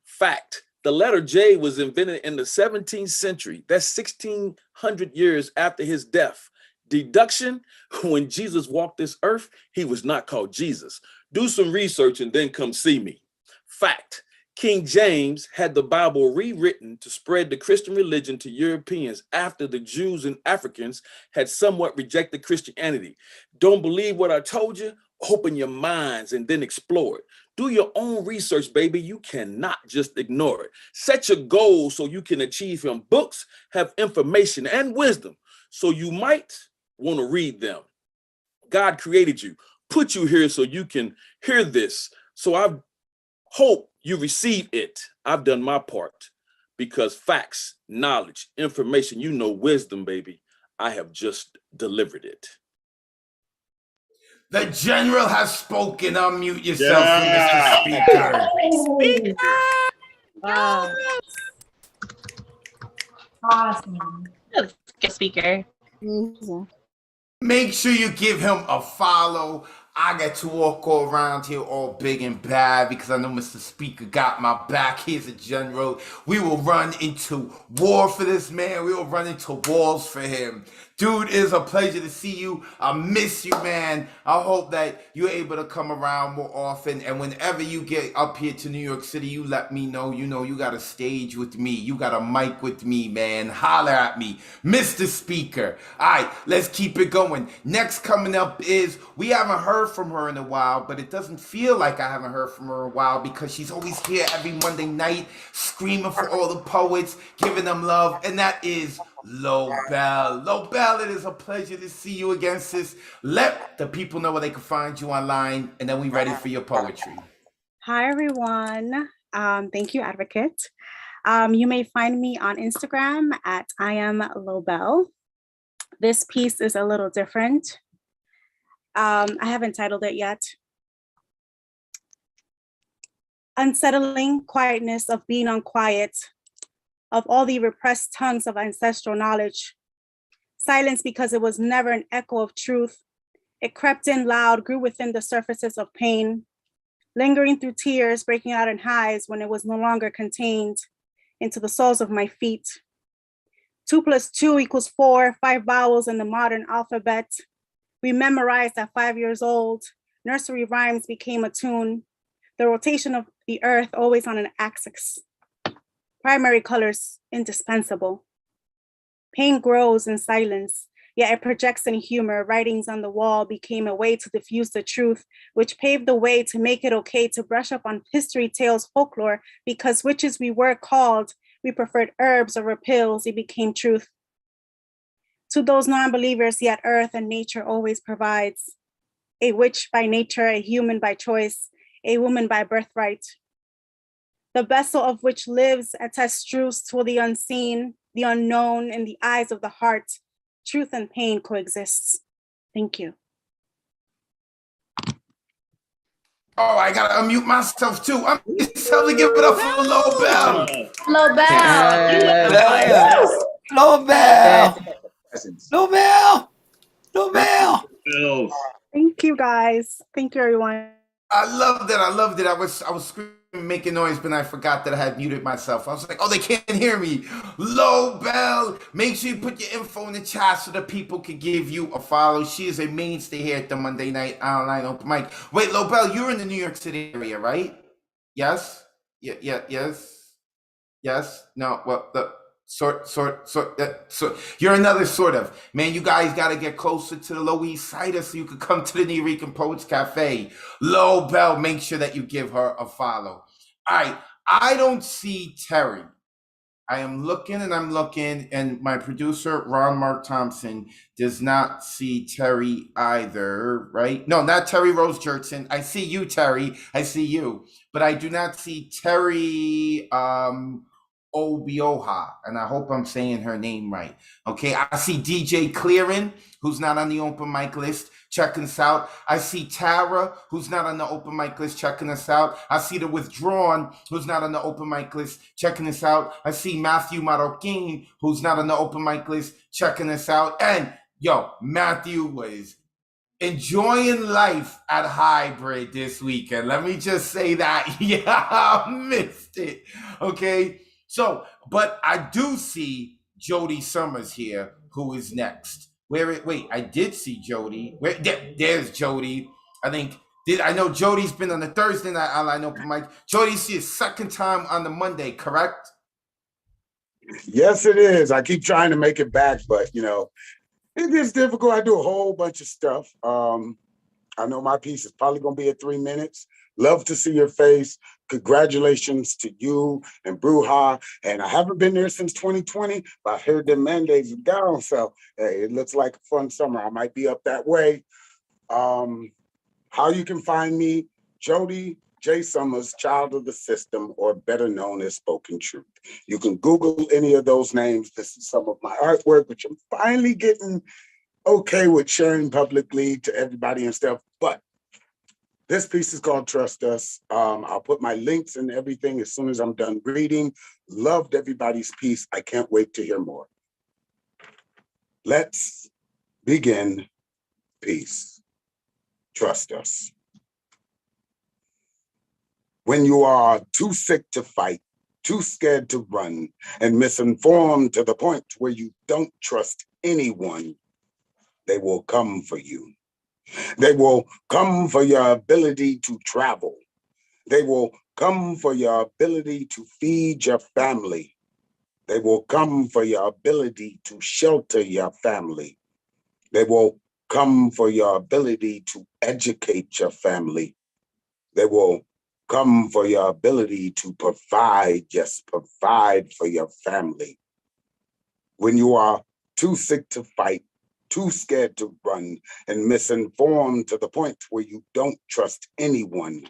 Fact: The letter J was invented in the 17th century. That's 1600 years after his death. Deduction: When Jesus walked this earth, he was not called Jesus. Do some research and then come see me. Fact: King James had the Bible rewritten to spread the Christian religion to Europeans after the Jews and Africans had somewhat rejected Christianity. Don't believe what I told you? Open your minds and then explore it. Do your own research, baby. You cannot just ignore it. Set your goals so you can achieve them. Books have information and wisdom, so you might want to read them. God created you, put you here so you can hear this. So I hope you receive it. I've done my part, because facts, knowledge, information, wisdom, baby. I have just delivered it. The general has spoken. Unmute yourself, Mr. Speaker. Speaker! Wow. Awesome. Good speaker. Make sure you give him a follow. I get to walk all around here all big and bad because I know Mr. Speaker got my back. He's a general. We will run into war for this man. We will run into walls for him. Dude, it is a pleasure to see you. I miss you, man. I hope that you're able to come around more often. And whenever you get up here to New York City, you let me know. You got a stage with me. You got a mic with me, man. Holler at me. Mr. Speaker. All right, let's keep it going. Next coming up is, we haven't heard heard from her in a while, but it doesn't feel like I haven't heard from her in a while because she's always here every Monday night screaming for all the poets, giving them love, and that is Lobel. Lobel, it is a pleasure to see you again, sis. Let the people know where they can find you online, and then we ready for your poetry. Hi, everyone. Thank you, Advocate. You may find me on Instagram at I am Lobel. This piece is a little different. I haven't titled it yet. Unsettling quietness of being unquiet, of all the repressed tongues of ancestral knowledge. Silence because it was never an echo of truth. It crept in loud, grew within the surfaces of pain, lingering through tears, breaking out in highs when it was no longer contained into the soles of my feet. 2 + 2 = 4, 5 vowels in the modern alphabet. We memorized at 5 years old. Nursery rhymes became a tune. The rotation of the earth always on an axis. Primary colors indispensable. Pain grows in silence, yet it projects in humor. Writings on the wall became a way to diffuse the truth, which paved the way to make it okay to brush up on history tales, folklore, because witches we were called, we preferred herbs over pills, it became truth. To those non-believers, yet earth and nature always provides. A witch by nature, a human by choice, a woman by birthright. The vessel of which lives attests truths to the unseen, the unknown, in the eyes of the heart. Truth and pain coexists. Thank you. Oh, I gotta unmute myself too. I'm totally give it up for Lobel. Lobel. Lobel. Thank you, guys. Thank you, everyone. I loved it. I loved it. I was screaming, making noise, but I forgot that I had muted myself. I was like, oh, they can't hear me. Lobel. Make sure you put your info in the chat so that people can give you a follow. She is a mainstay here at the Monday Night Online Open Mic. Wait, Lobel, you're in the New York City area, right? Yes? Yes? No, well, sort. You're another sort of. Man, you guys got to get closer to the Lower East Side so you could come to the New York Poets Cafe. Lobel, make sure that you give her a follow. All right, I don't see Terry. I am looking and I'm looking, and my producer, Ron Mark Thompson, does not see Terry either, right? No, not Terry Rose Jertson. I see you, Terry. I see you. But I do not see Terry Obioha, and I hope I'm saying her name right. Okay, I see DJ Clearin, who's not on the open mic list, checking us out. I see Tara, who's not on the open mic list, checking us out. I see the Withdrawn, who's not on the open mic list, checking us out. I see Matthew Marroquin, who's not on the open mic list, checking us out. And yo, Matthew was enjoying life at Hybrid this weekend. Let me just say that. Yeah, I missed it. Okay. So, but I do see Jody Summers here, who is next. Wait, I did see Jody. There's Jody. I know Jody's been on the Thursday Night Online Open Mic. Jody's his second time on the Monday, correct? Yes, it is. I keep trying to make it back, but it gets difficult. I do a whole bunch of stuff. I know my piece is probably going to be at 3 minutes. Love to see your face. Congratulations to you and Bruja. And I haven't been there since 2020, but I've heard their mandates are down. So hey, it looks like a fun summer. I might be up that way. How you can find me, Jody J. Summers, Child of the System, or better known as Spoken Truth. You can Google any of those names. This is some of my artwork, which I'm finally getting okay with sharing publicly to everybody and stuff. But this piece is called Trust Us. I'll put my links and everything as soon as I'm done reading. Loved everybody's piece. I can't wait to hear more. Let's begin. Peace. Trust us. When you are too sick to fight, too scared to run, and misinformed to the point where you don't trust anyone, they will come for you. They will come for your ability to travel. They will come for your ability to feed your family. They will come for your ability to shelter your family. They will come for your ability to educate your family. They will come for your ability to provide, yes, provide for your family. When you are too sick to fight, too scared to run, and misinformed to the point where you don't trust anyone,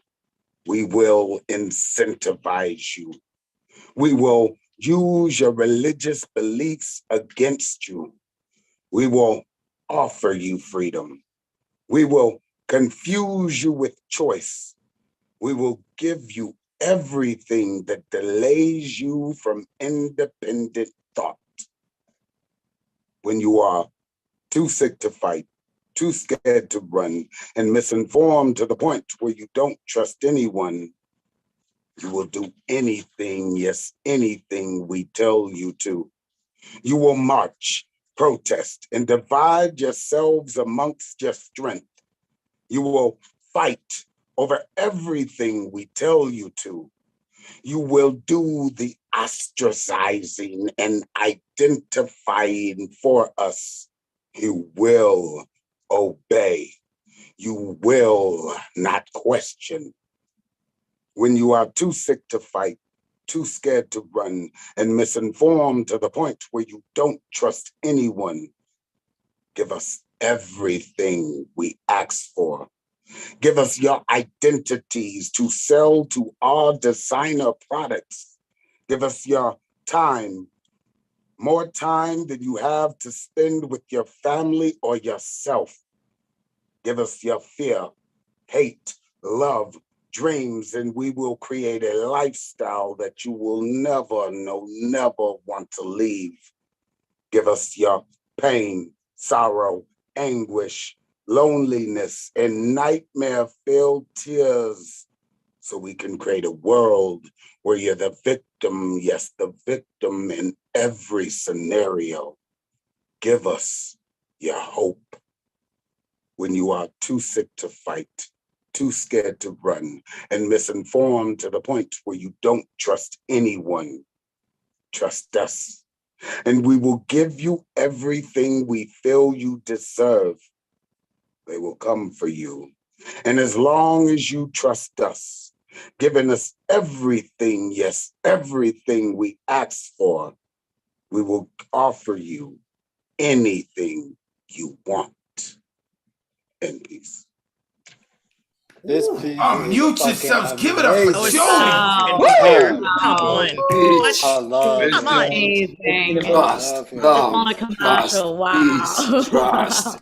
we will incentivize you. We will use your religious beliefs against you. We will offer you freedom. We will confuse you with choice. We will give you everything that delays you from independent thought. When you are too sick to fight, too scared to run, and misinformed to the point where you don't trust anyone, you will do anything, yes, anything we tell you to. You will march, protest, and divide yourselves amongst your strength. You will fight over everything we tell you to. You will do the ostracizing and identifying for us. You will obey. You will not question. When you are too sick to fight, too scared to run, and misinformed to the point where you don't trust anyone, give us everything we ask for. Give us your identities to sell to our designer products. Give us your time, more time than you have to spend with your family or yourself. Give us your fear, hate, love, dreams, and we will create a lifestyle that you will never, no, never want to leave. Give us your pain, sorrow, anguish, loneliness, and nightmare-filled tears so we can create a world where you're the victim, yes, the victim in every scenario. Give us your hope. When you are too sick to fight, too scared to run, and misinformed to the point where you don't trust anyone, trust us. And we will give you everything we feel you deserve. They will come for you. And as long as you trust us, giving us everything, yes, everything we ask for, we will offer you anything you want. In peace. This piece Unmute is yourselves. fucking Give it up for amazing. Jody. Come on. I love it. Come on. Amazing. Trust, him. love, On a trust, commercial. Wow. peace, trust.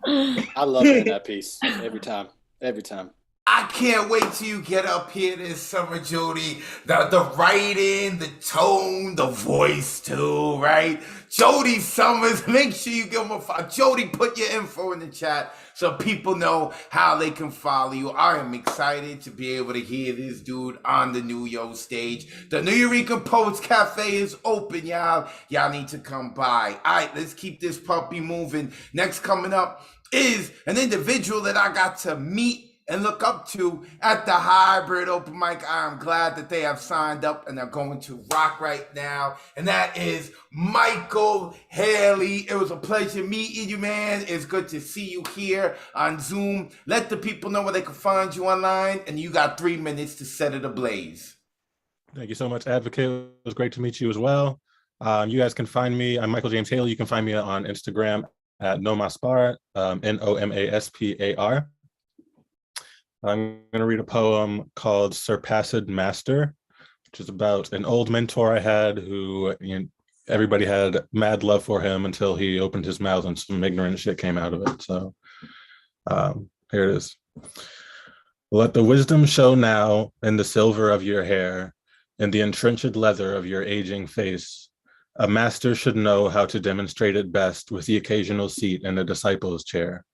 I love it in that piece every time. Every time. I can't wait till you get up here this summer, Jody. The writing, the tone, the voice too, right? Jody Summers, make sure you give him a follow. Jody, put your info in the chat so people know how they can follow you. I am excited to be able to hear this dude on the New York stage. The New Eureka Poets Cafe is open, y'all. Y'all need to come by. All right, let's keep this puppy moving. Next coming up is an individual that I got to meet and look up to at the hybrid open mic. I'm glad that they have signed up and are going to rock right now. And that is Michael Haley. It was a pleasure meeting you, man. It's good to see you here on Zoom. Let the people know where they can find you online. And you got 3 minutes to set it ablaze. Thank you so much, Advocate. It was great to meet you as well. You guys can find me. I'm Michael James Haley. You can find me on Instagram at Nomaspar, Nomaspar. I'm going to read a poem called Surpassed Master, which is about an old mentor I had who, everybody had mad love for him until he opened his mouth and some ignorant shit came out of it. So here it is. Let the wisdom show now in the silver of your hair, in the entrenched leather of your aging face. A master should know how to demonstrate it best with the occasional seat in a disciple's chair.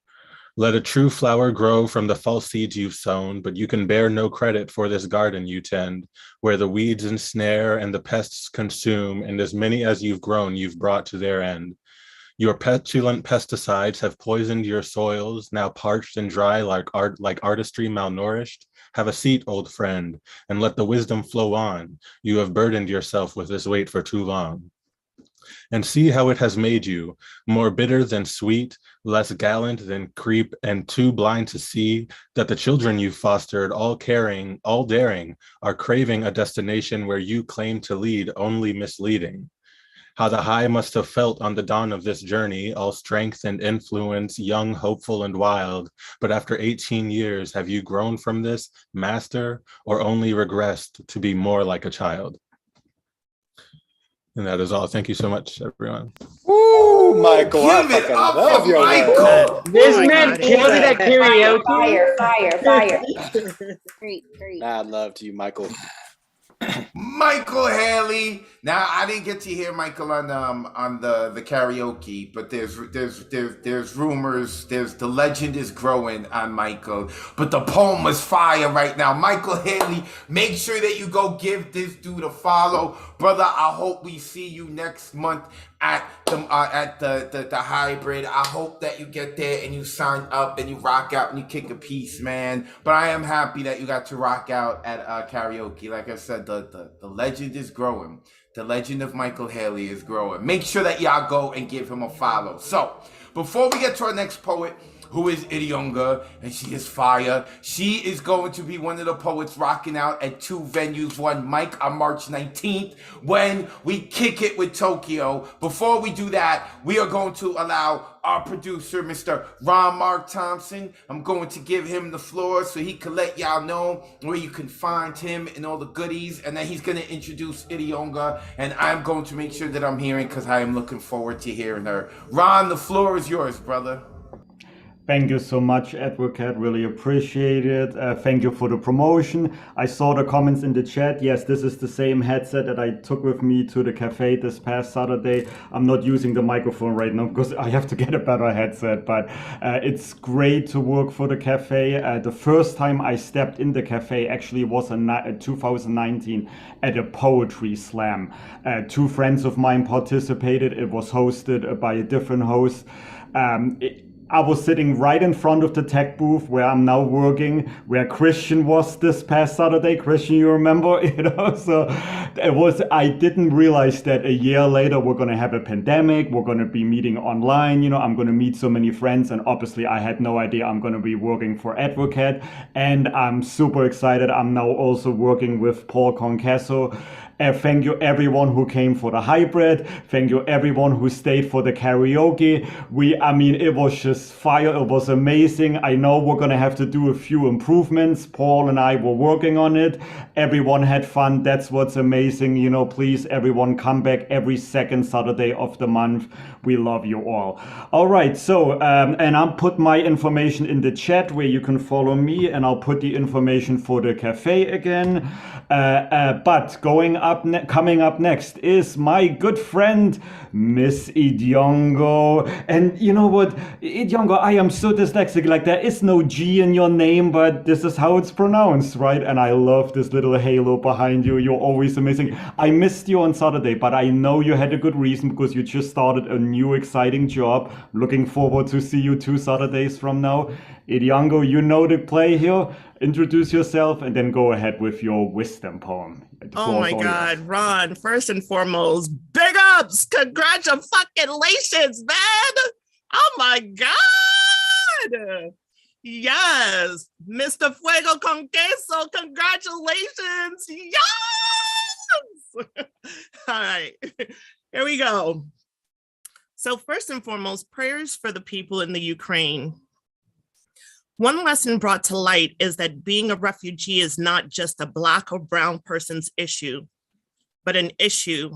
Let a true flower grow from the false seeds you've sown, but you can bear no credit for this garden you tend, where the weeds ensnare and the pests consume, and as many as you've grown, you've brought to their end. Your petulant pesticides have poisoned your soils, now parched and dry like artistry malnourished. Have a seat, old friend, and let the wisdom flow on. You have burdened yourself with this weight for too long. And see how it has made you, more bitter than sweet, less gallant than creep, and too blind to see that the children you fostered, all caring, all daring, are craving a destination where you claim to lead, only misleading. How the high must have felt on the dawn of this journey, all strength and influence, young, hopeful, and wild. But after 18 years, have you grown from this, master, or only regressed to be more like a child? And that is all. Thank you so much, everyone. Woo, Michael, I Give it fucking up love for your Michael. work. This Oh my man God. killed it at karaoke. Fire. Great, great. Mad love to you, Michael. Michael Haley. Now I didn't get to hear Michael on the karaoke, but there's rumors, the legend is growing on Michael. But the poem was fire right now. Michael Haley, make sure that you go give this dude a follow, brother. I hope we see you next month at the hybrid. I hope that you get there and you sign up and you rock out and you kick a piece, man. But I am happy that you got to rock out at karaoke. Like I said, the legend is growing. The legend of Michael Haley is growing. Make sure that y'all go and give him a follow. So before we get to our next poet, who is Idionga, and she is fire. She is going to be one of the poets rocking out at 2 venues, one mic on March 19th when we kick it with Tokyo. Before we do that, we are going to allow our producer, Mr. Ron Mark Thompson. I'm going to give him the floor so he can let y'all know where you can find him and all the goodies, and then he's going to introduce Idionga, and I'm going to make sure that I'm hearing because I am looking forward to hearing her. Ron, the floor is yours, brother. Thank you so much, Advocate. Really appreciate it. Thank you for the promotion. I saw the comments in the chat. Yes, this is the same headset that I took with me to the cafe this past Saturday. I'm not using the microphone right now because I have to get a better headset, but it's great to work for the cafe. The first time I stepped in the cafe actually was in 2019 at a poetry slam. 2 friends of mine participated. It was hosted by a different host. I was sitting right in front of the tech booth where I'm now working, where Christian was this past Saturday. Christian, you remember? So I didn't realize that a year later we're going to have a pandemic. We're going to be meeting online. I'm going to meet so many friends. And obviously I had no idea I'm going to be working for Advocate. And I'm super excited. I'm now also working with Paul Concasso. Thank you everyone who came for the hybrid. Thank you everyone who stayed for the karaoke. It was just fire. It was amazing. I know we're gonna have to do a few improvements. Paul and I were working on it. Everyone had fun. That's what's amazing. Please everyone come back every second Saturday of the month. We love you all. All right. So, and I'll put my information in the chat where you can follow me, and I'll put the information for the cafe again. But coming up next is my good friend, Miss Idiongo. And you know what, Idiongo, I am so dyslexic, like there is no G in your name, but this is how it's pronounced, right? And I love this little halo behind you. You're always amazing. I missed you on Saturday, but I know you had a good reason because you just started a new exciting job. Looking forward to see you 2 Saturdays from now. Idiongo, you know the play here. Introduce yourself and then go ahead with your wisdom poem. Oh my God, Ron, first and foremost, big ups, congratulations, man. Oh my God. Yes, Mr. Fuego con Queso, congratulations. Yes. All right, here we go. So first and foremost, prayers for the people in the Ukraine. One lesson brought to light is that being a refugee is not just a Black or brown person's issue, but an issue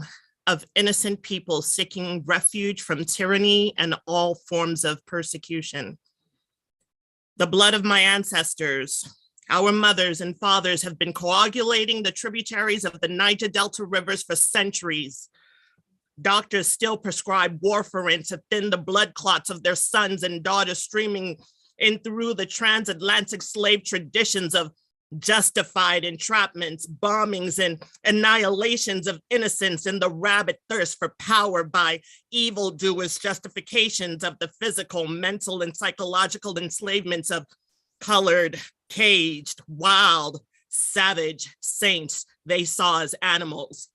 of innocent people seeking refuge from tyranny and all forms of persecution. The blood of my ancestors, our mothers and fathers have been coagulating the tributaries of the Niger Delta rivers for centuries. Doctors still prescribe warfarin to thin the blood clots of their sons and daughters streaming in through the transatlantic slave traditions of justified entrapments, bombings, and annihilations of innocence, and the rabid thirst for power by evildoers' justifications of the physical, mental, and psychological enslavements of colored, caged, wild, savage saints they saw as animals.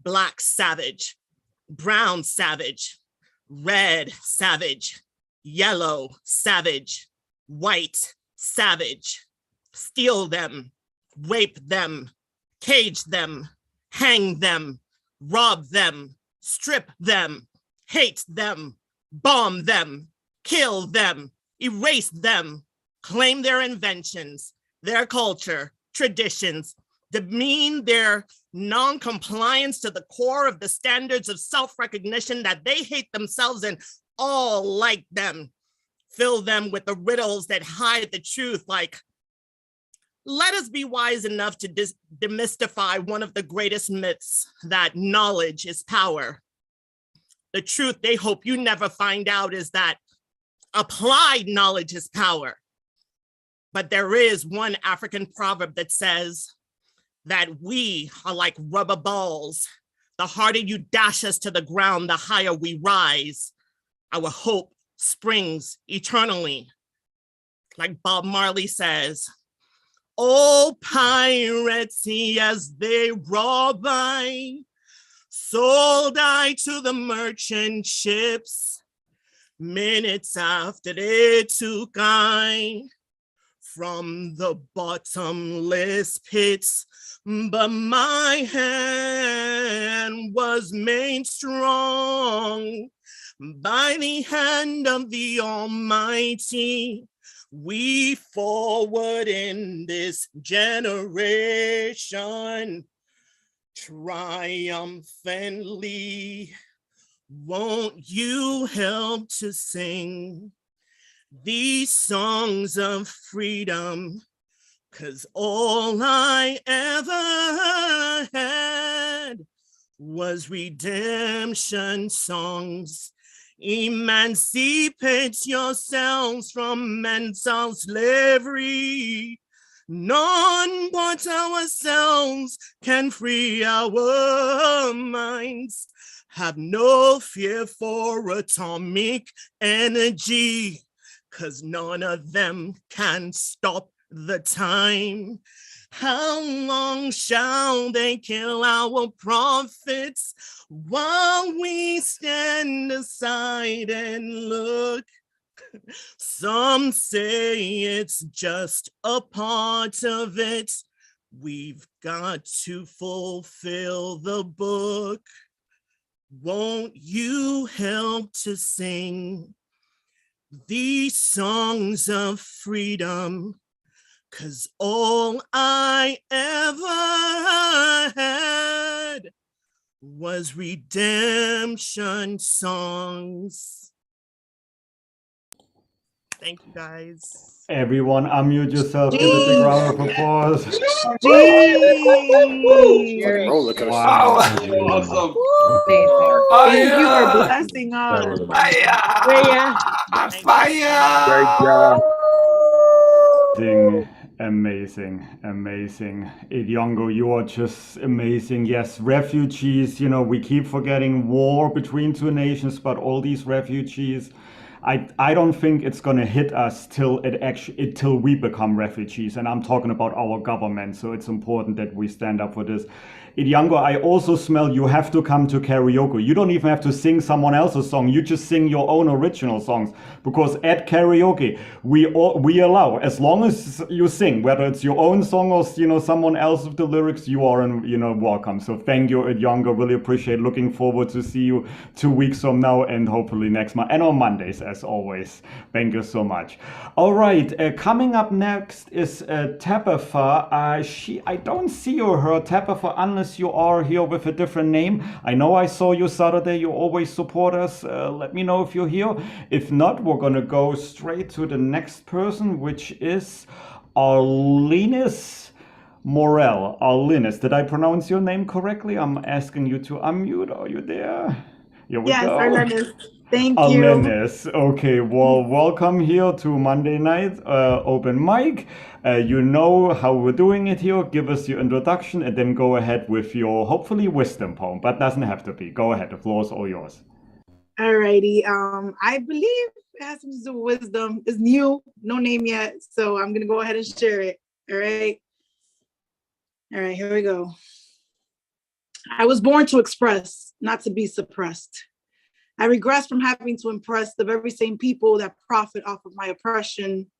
Black savage, brown savage, red savage, yellow savage, white savage, steal them, rape them, cage them, hang them, rob them, strip them, hate them, bomb them, kill them, erase them, claim their inventions, their culture, traditions, demean their non-compliance to the core of the standards of self-recognition that they hate themselves and all like them, fill them with the riddles that hide the truth, like, let us be wise enough to demystify one of the greatest myths, that knowledge is power. The truth they hope you never find out is that applied knowledge is power. But there is one African proverb that says that we are like rubber balls. The harder you dash us to the ground, the higher we rise. Our hope springs eternally. Like Bob Marley says, oh, pirates, as they rob I, sold I to the merchant ships. Minutes after they took I from the bottomless pits, but my hand was made strong by the hand of the Almighty. We forward in this generation triumphantly. Won't you help to sing these songs of freedom? 'Cause all I ever had was redemption songs. Emancipate yourselves from mental slavery. None but ourselves can free our minds. Have no fear for atomic energy, 'cause none of them can stop the time. How long shall they kill our prophets while we stand aside and look? Some say it's just a part of it. We've got to fulfill the book. Won't you help to sing these songs of freedom? 'Cause all I ever had was redemption songs. Thank you, guys. Everyone, unmute yourself. Give it a round of applause. Roller coaster. Wow. Awesome. Thank you for blessing us. Fire! Amazing, amazing. Idiongo, you are just amazing. Yes, refugees, we keep forgetting war between two nations, but all these refugees, I don't think it's gonna hit us till we become refugees, and I'm talking about our government, so it's important that we stand up for this. Idiongo, I also smell you have to come to karaoke. You don't even have to sing someone else's song. You just sing your own original songs, because at karaoke we allow, as long as you sing, whether it's your own song or someone else with the lyrics, you are welcome. So thank you, Idiongo. Really appreciate. Looking forward to see you 2 weeks from now and hopefully next month and on Mondays as always. Thank you so much. All right, coming up next is Tabitha. I don't see you or her, Tabitha, unless you are here with a different name. I know I saw you Saturday. You always support us. Let me know if you're here. If not, we're gonna go straight to the next person, which is Arlenis Morel. Arlenis, did I pronounce your name correctly? I'm asking you to unmute. Are you there? Here we Yes, go. Arlenis. Thank you. Arlenis. Okay, well, welcome here to Monday night open mic. You know how we're doing it here. Give us your introduction and then go ahead with your hopefully wisdom poem, but doesn't have to be. Go ahead, the floor is all yours. Alrighty. I believe it has something to do with wisdom. It's new, no name yet, so I'm gonna go ahead and share it. All right. All right, here we go. I was born to express, not to be suppressed. I regress from having to impress the very same people that profit off of my oppression.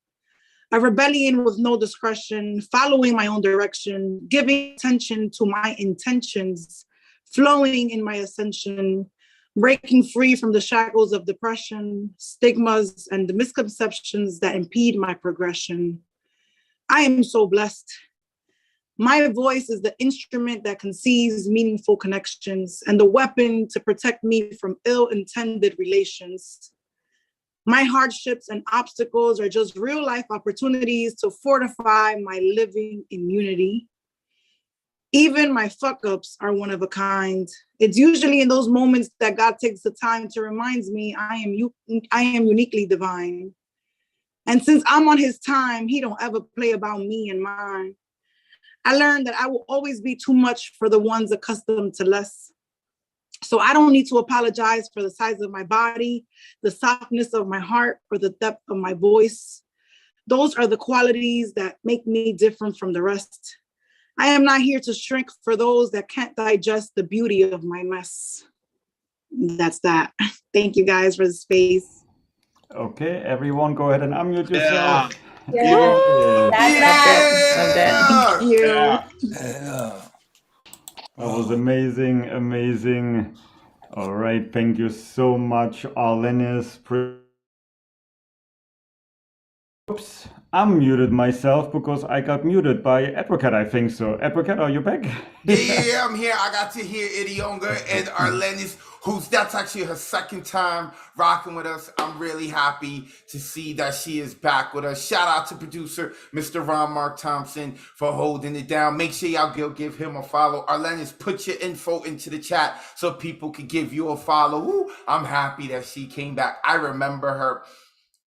A rebellion with no discretion, following my own direction, giving attention to my intentions, flowing in my ascension, breaking free from the shackles of depression, stigmas, and the misconceptions that impede my progression. I am so blessed. My voice is the instrument that conceives meaningful connections and the weapon to protect me from ill-intended relations. My hardships and obstacles are just real life opportunities to fortify my living immunity. Even my fuck ups are one of a kind. It's usually in those moments that God takes the time to remind me I am uniquely divine. And since I'm on his time, he don't ever play about me and mine. I learned that I will always be too much for the ones accustomed to less. So I don't need to apologize for the size of my body, the softness of my heart, or the depth of my voice. Those are the qualities that make me different from the rest. I am not here to shrink for those that can't digest the beauty of my mess. That's that. Thank you guys for the space. Okay, everyone go ahead and unmute yourself. Yeah. Thank you. That was amazing, amazing. All right, thank you so much, Arlenis. Oops, I muted myself because I got muted by Advocate, I think so. Advocate, are you back? Yeah, I'm here. I got to hear Idionga and Arlenis, that's actually her second time rocking with us. I'm really happy to see that she is back with us. Shout out to producer Mr. Ron Mark Thompson for holding it down. Make sure y'all go give him a follow. Arlenis, put your info into the chat so people can give you a follow. Woo, I'm happy that she came back. I remember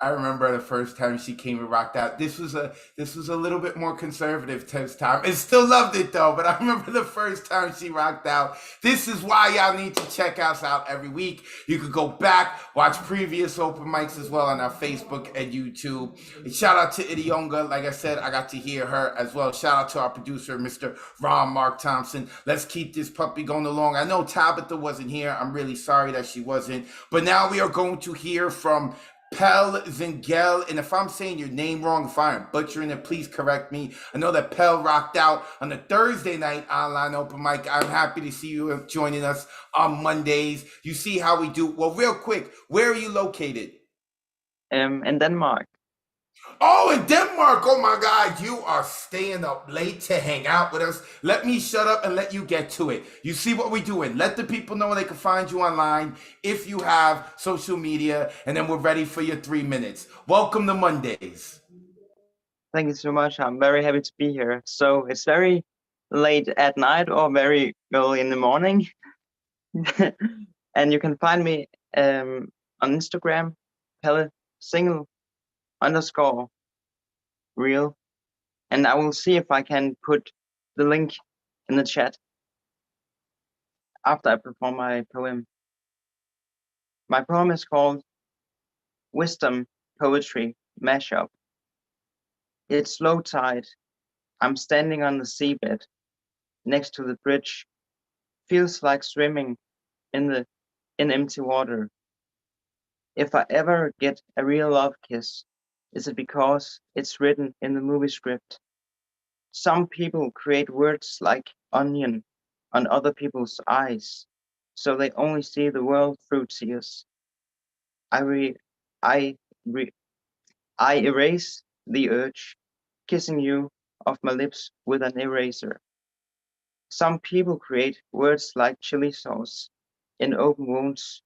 the first time she came and rocked out. This was a little bit more conservative this time. And still loved it though, but I remember the first time she rocked out. This is why y'all need to check us out every week. You could go back, watch previous open mics as well on our Facebook and YouTube. And shout out to Idionga. Like I said, I got to hear her as well. Shout out to our producer, Mr. Ron Mark Thompson. Let's keep this puppy going along. I know Tabitha wasn't here. I'm really sorry that she wasn't. But now we are going to hear from Pel Zingel, and if I'm saying your name wrong, if I am butchering it, please correct me. I know that Pel rocked out on the Thursday night online open mic. I'm happy to see you joining us on Mondays. You see how we do. Well, real quick, where are you located? In Denmark. Oh, in Denmark. Oh my God, you are staying up late to hang out with us. Let me shut up and let you get to it. You see what we're doing. Let the people know they can find you online if you have social media, and then we're ready for your 3 minutes. Welcome to Mondays. Thank you so much. I'm very happy to be here. So it's very late at night or very early in the morning. And you can find me on Instagram, Pelle Single _ real, and I will see if I can put the link in the chat after I perform my poem. My poem is called Wisdom Poetry Mashup. It's low tide. I'm standing on the seabed next to the bridge. Feels like swimming in empty water. If I ever get a real love kiss, is it because it's written in the movie script? Some people create words like onion on other people's eyes, so they only see the world through tears. I erase the urge, kissing you off my lips with an eraser. Some people create words like chili sauce in open wounds,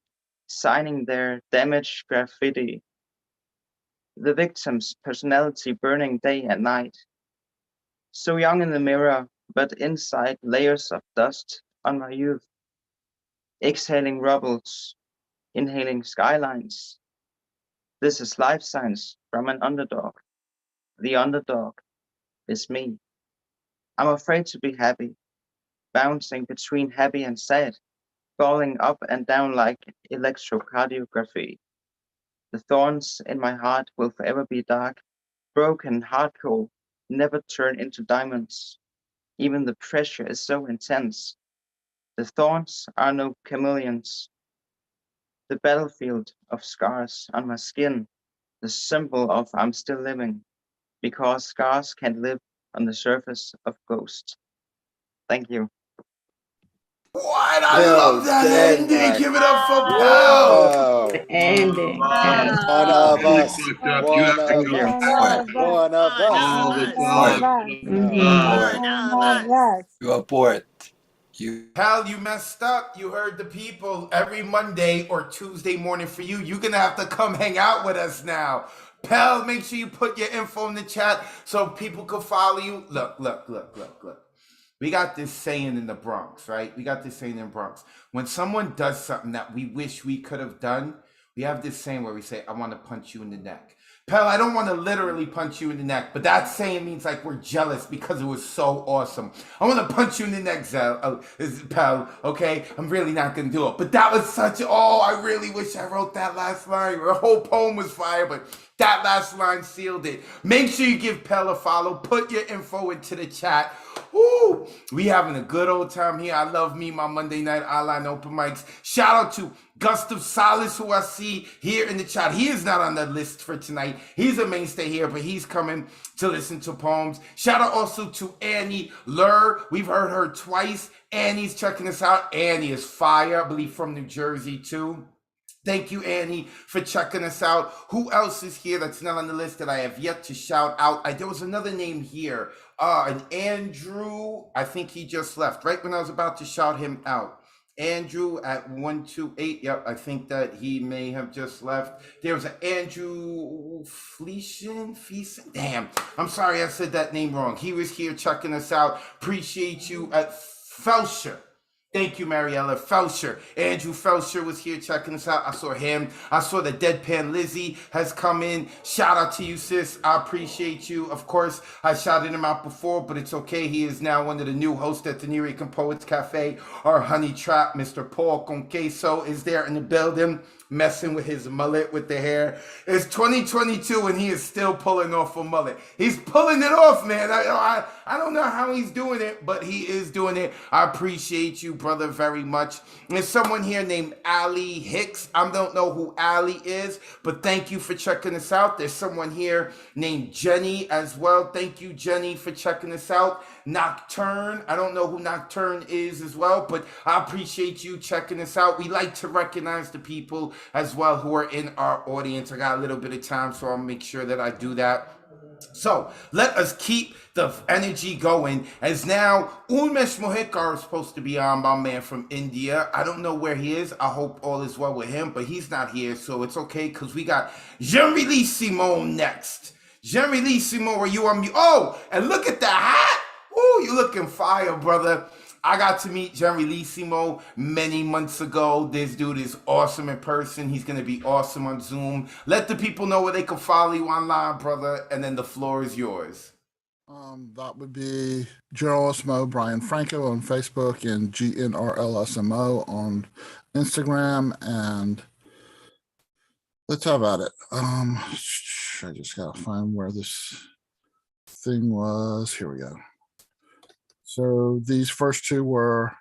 signing their damaged graffiti. The victim's personality burning day and night. So young in the mirror, but inside layers of dust on my youth. Exhaling rubbles, inhaling skylines. This is life science from an underdog. The underdog is me. I'm afraid to be happy, bouncing between happy and sad, falling up and down like electrocardiography. The thorns in my heart will forever be dark, broken, hard cold, never turn into diamonds. Even the pressure is so intense. The thorns are no chameleons. The battlefield of scars on my skin, the symbol of I'm still living, because scars can't live on the surface of ghosts. Thank you. What? I Yo, love that ending. Denmark. Give it up for Pell. Whoa. The ending. Yes. One of Really us. fucked up. One You have to of give us. Pell One of us. all the Support. time. You support. You. Pal, you messed up. You heard the people. Every Monday or Tuesday morning for you, you're going to have to come hang out with us now. Pal, make sure you put your info in the chat so people can follow you. Look. We got this saying in the Bronx, right? We got this saying in the Bronx. When someone does something that we wish we could have done, we have this saying where we say, I want to punch you in the neck. Pal, I don't want to literally punch you in the neck, but that saying means like we're jealous because it was so awesome. I want to punch you in the neck, Pal, okay? I'm really not going to do it. But that was I really wish I wrote that last line. The whole poem was fire, but that last line sealed it. Make sure you give Pell a follow. Put your info into the chat. Woo! We having a good old time here. I love me, my Monday night online open mics. Shout out to Gustav Salas, who I see here in the chat. He is not on the list for tonight. He's a mainstay here, but he's coming to listen to poems. Shout out also to Annie Lur. We've heard her twice. Annie's checking us out. Annie is fire, I believe from New Jersey too. Thank you, Annie, for checking us out. Who else is here that's not on the list that I have yet to shout out? There was another name here. An Andrew, I think he just left, right when I was about to shout him out. Andrew at 128. Yep, I think that he may have just left. There was an Andrew Fleeson. Damn, I'm sorry I said that name wrong. He was here checking us out. Appreciate you at Felsher. Thank you, Mariella. Felsher. Andrew Felsher was here checking us out. I saw him. I saw the Deadpan Lizzie has come in. Shout out to you, sis. I appreciate you. Of course, I shouted him out before, but it's okay. He is now one of the new hosts at the New York Poets Cafe. Our honey trap, Mr. Paul Conqueso, is there in the building, messing with his mullet with the hair. It's 2022 and he is still pulling off a mullet. He's pulling it off, man. I don't know how he's doing it, but he is doing it. I appreciate you, brother, very much. There's someone here named Allie Hicks. I don't know who Allie is, but thank you for checking us out. There's someone here named Jenny as well. Thank you, Jenny, for checking us out. Nocturne. I don't know who Nocturne is as well, but I appreciate you checking us out. We like to recognize the people as well who are in our audience. I got a little bit of time, so I'll make sure that I do that. So let us keep the energy going, as now Unmesh Mohikar is supposed to be on, my man from India. I don't know where he is. I hope all is well with him, but he's not here, so it's okay, because we got Jean-Louis Simon next. Jean-Louis Simon, are you on me? Oh, and look at the hat. Oh, you looking fire, brother. I got to meet Generalissimo many months ago. This dude is awesome in person. He's going to be awesome on Zoom. Let the people know where they can follow you online, brother, and then the floor is yours. That would be Generalissimo Brian Franco on Facebook and GNRLSMO on Instagram, and let's have at it. I just got to find where this thing was. Here we go. So these first two were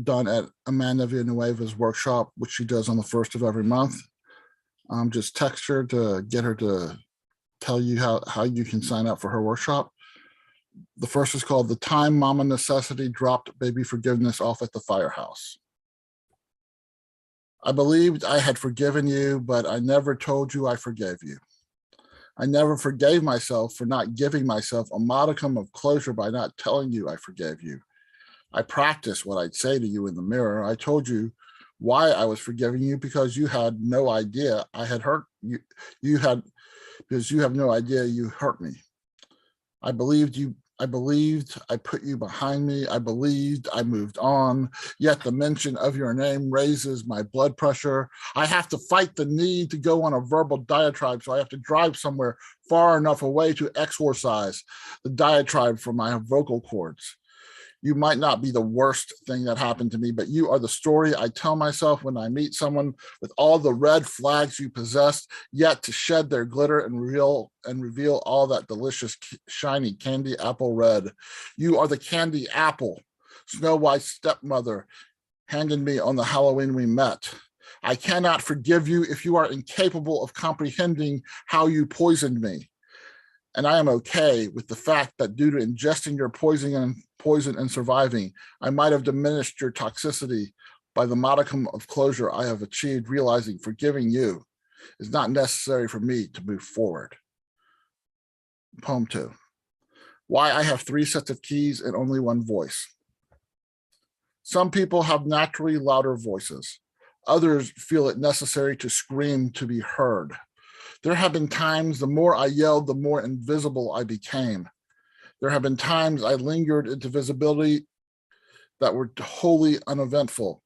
done at Amanda Villanueva's workshop, which she does on the 1st of every month. Just text her to get her to tell you how you can sign up for her workshop. The first is called The Time Mama Necessity Dropped Baby Forgiveness Off at the Firehouse. I believed I had forgiven you, but I never told you I forgave you. I never forgave myself for not giving myself a modicum of closure by not telling you I forgave you. I practiced what I'd say to you in the mirror. I told you why I was forgiving you because you had no idea I had hurt you. Because you have no idea you hurt me. I believed you. I believed I put you behind me. I believed I moved on. Yet the mention of your name raises my blood pressure. I have to fight the need to go on a verbal diatribe, so I have to drive somewhere far enough away to exorcise the diatribe from my vocal cords. You might not be the worst thing that happened to me, but you are the story I tell myself when I meet someone with all the red flags you possess, yet to shed their glitter and reveal all that delicious, shiny candy apple red. You are the candy apple, Snow White's stepmother handed me on the Halloween we met. I cannot forgive you if you are incapable of comprehending how you poisoned me. And I am okay with the fact that due to ingesting your poison and surviving, I might have diminished your toxicity by the modicum of closure I have achieved, realizing forgiving you is not necessary for me to move forward. Poem 2. Why I have 3 sets of keys and only one voice. Some people have naturally louder voices. Others feel it necessary to scream to be heard. There have been times the more I yelled, the more invisible I became. There have been times I lingered into visibility that were wholly uneventful.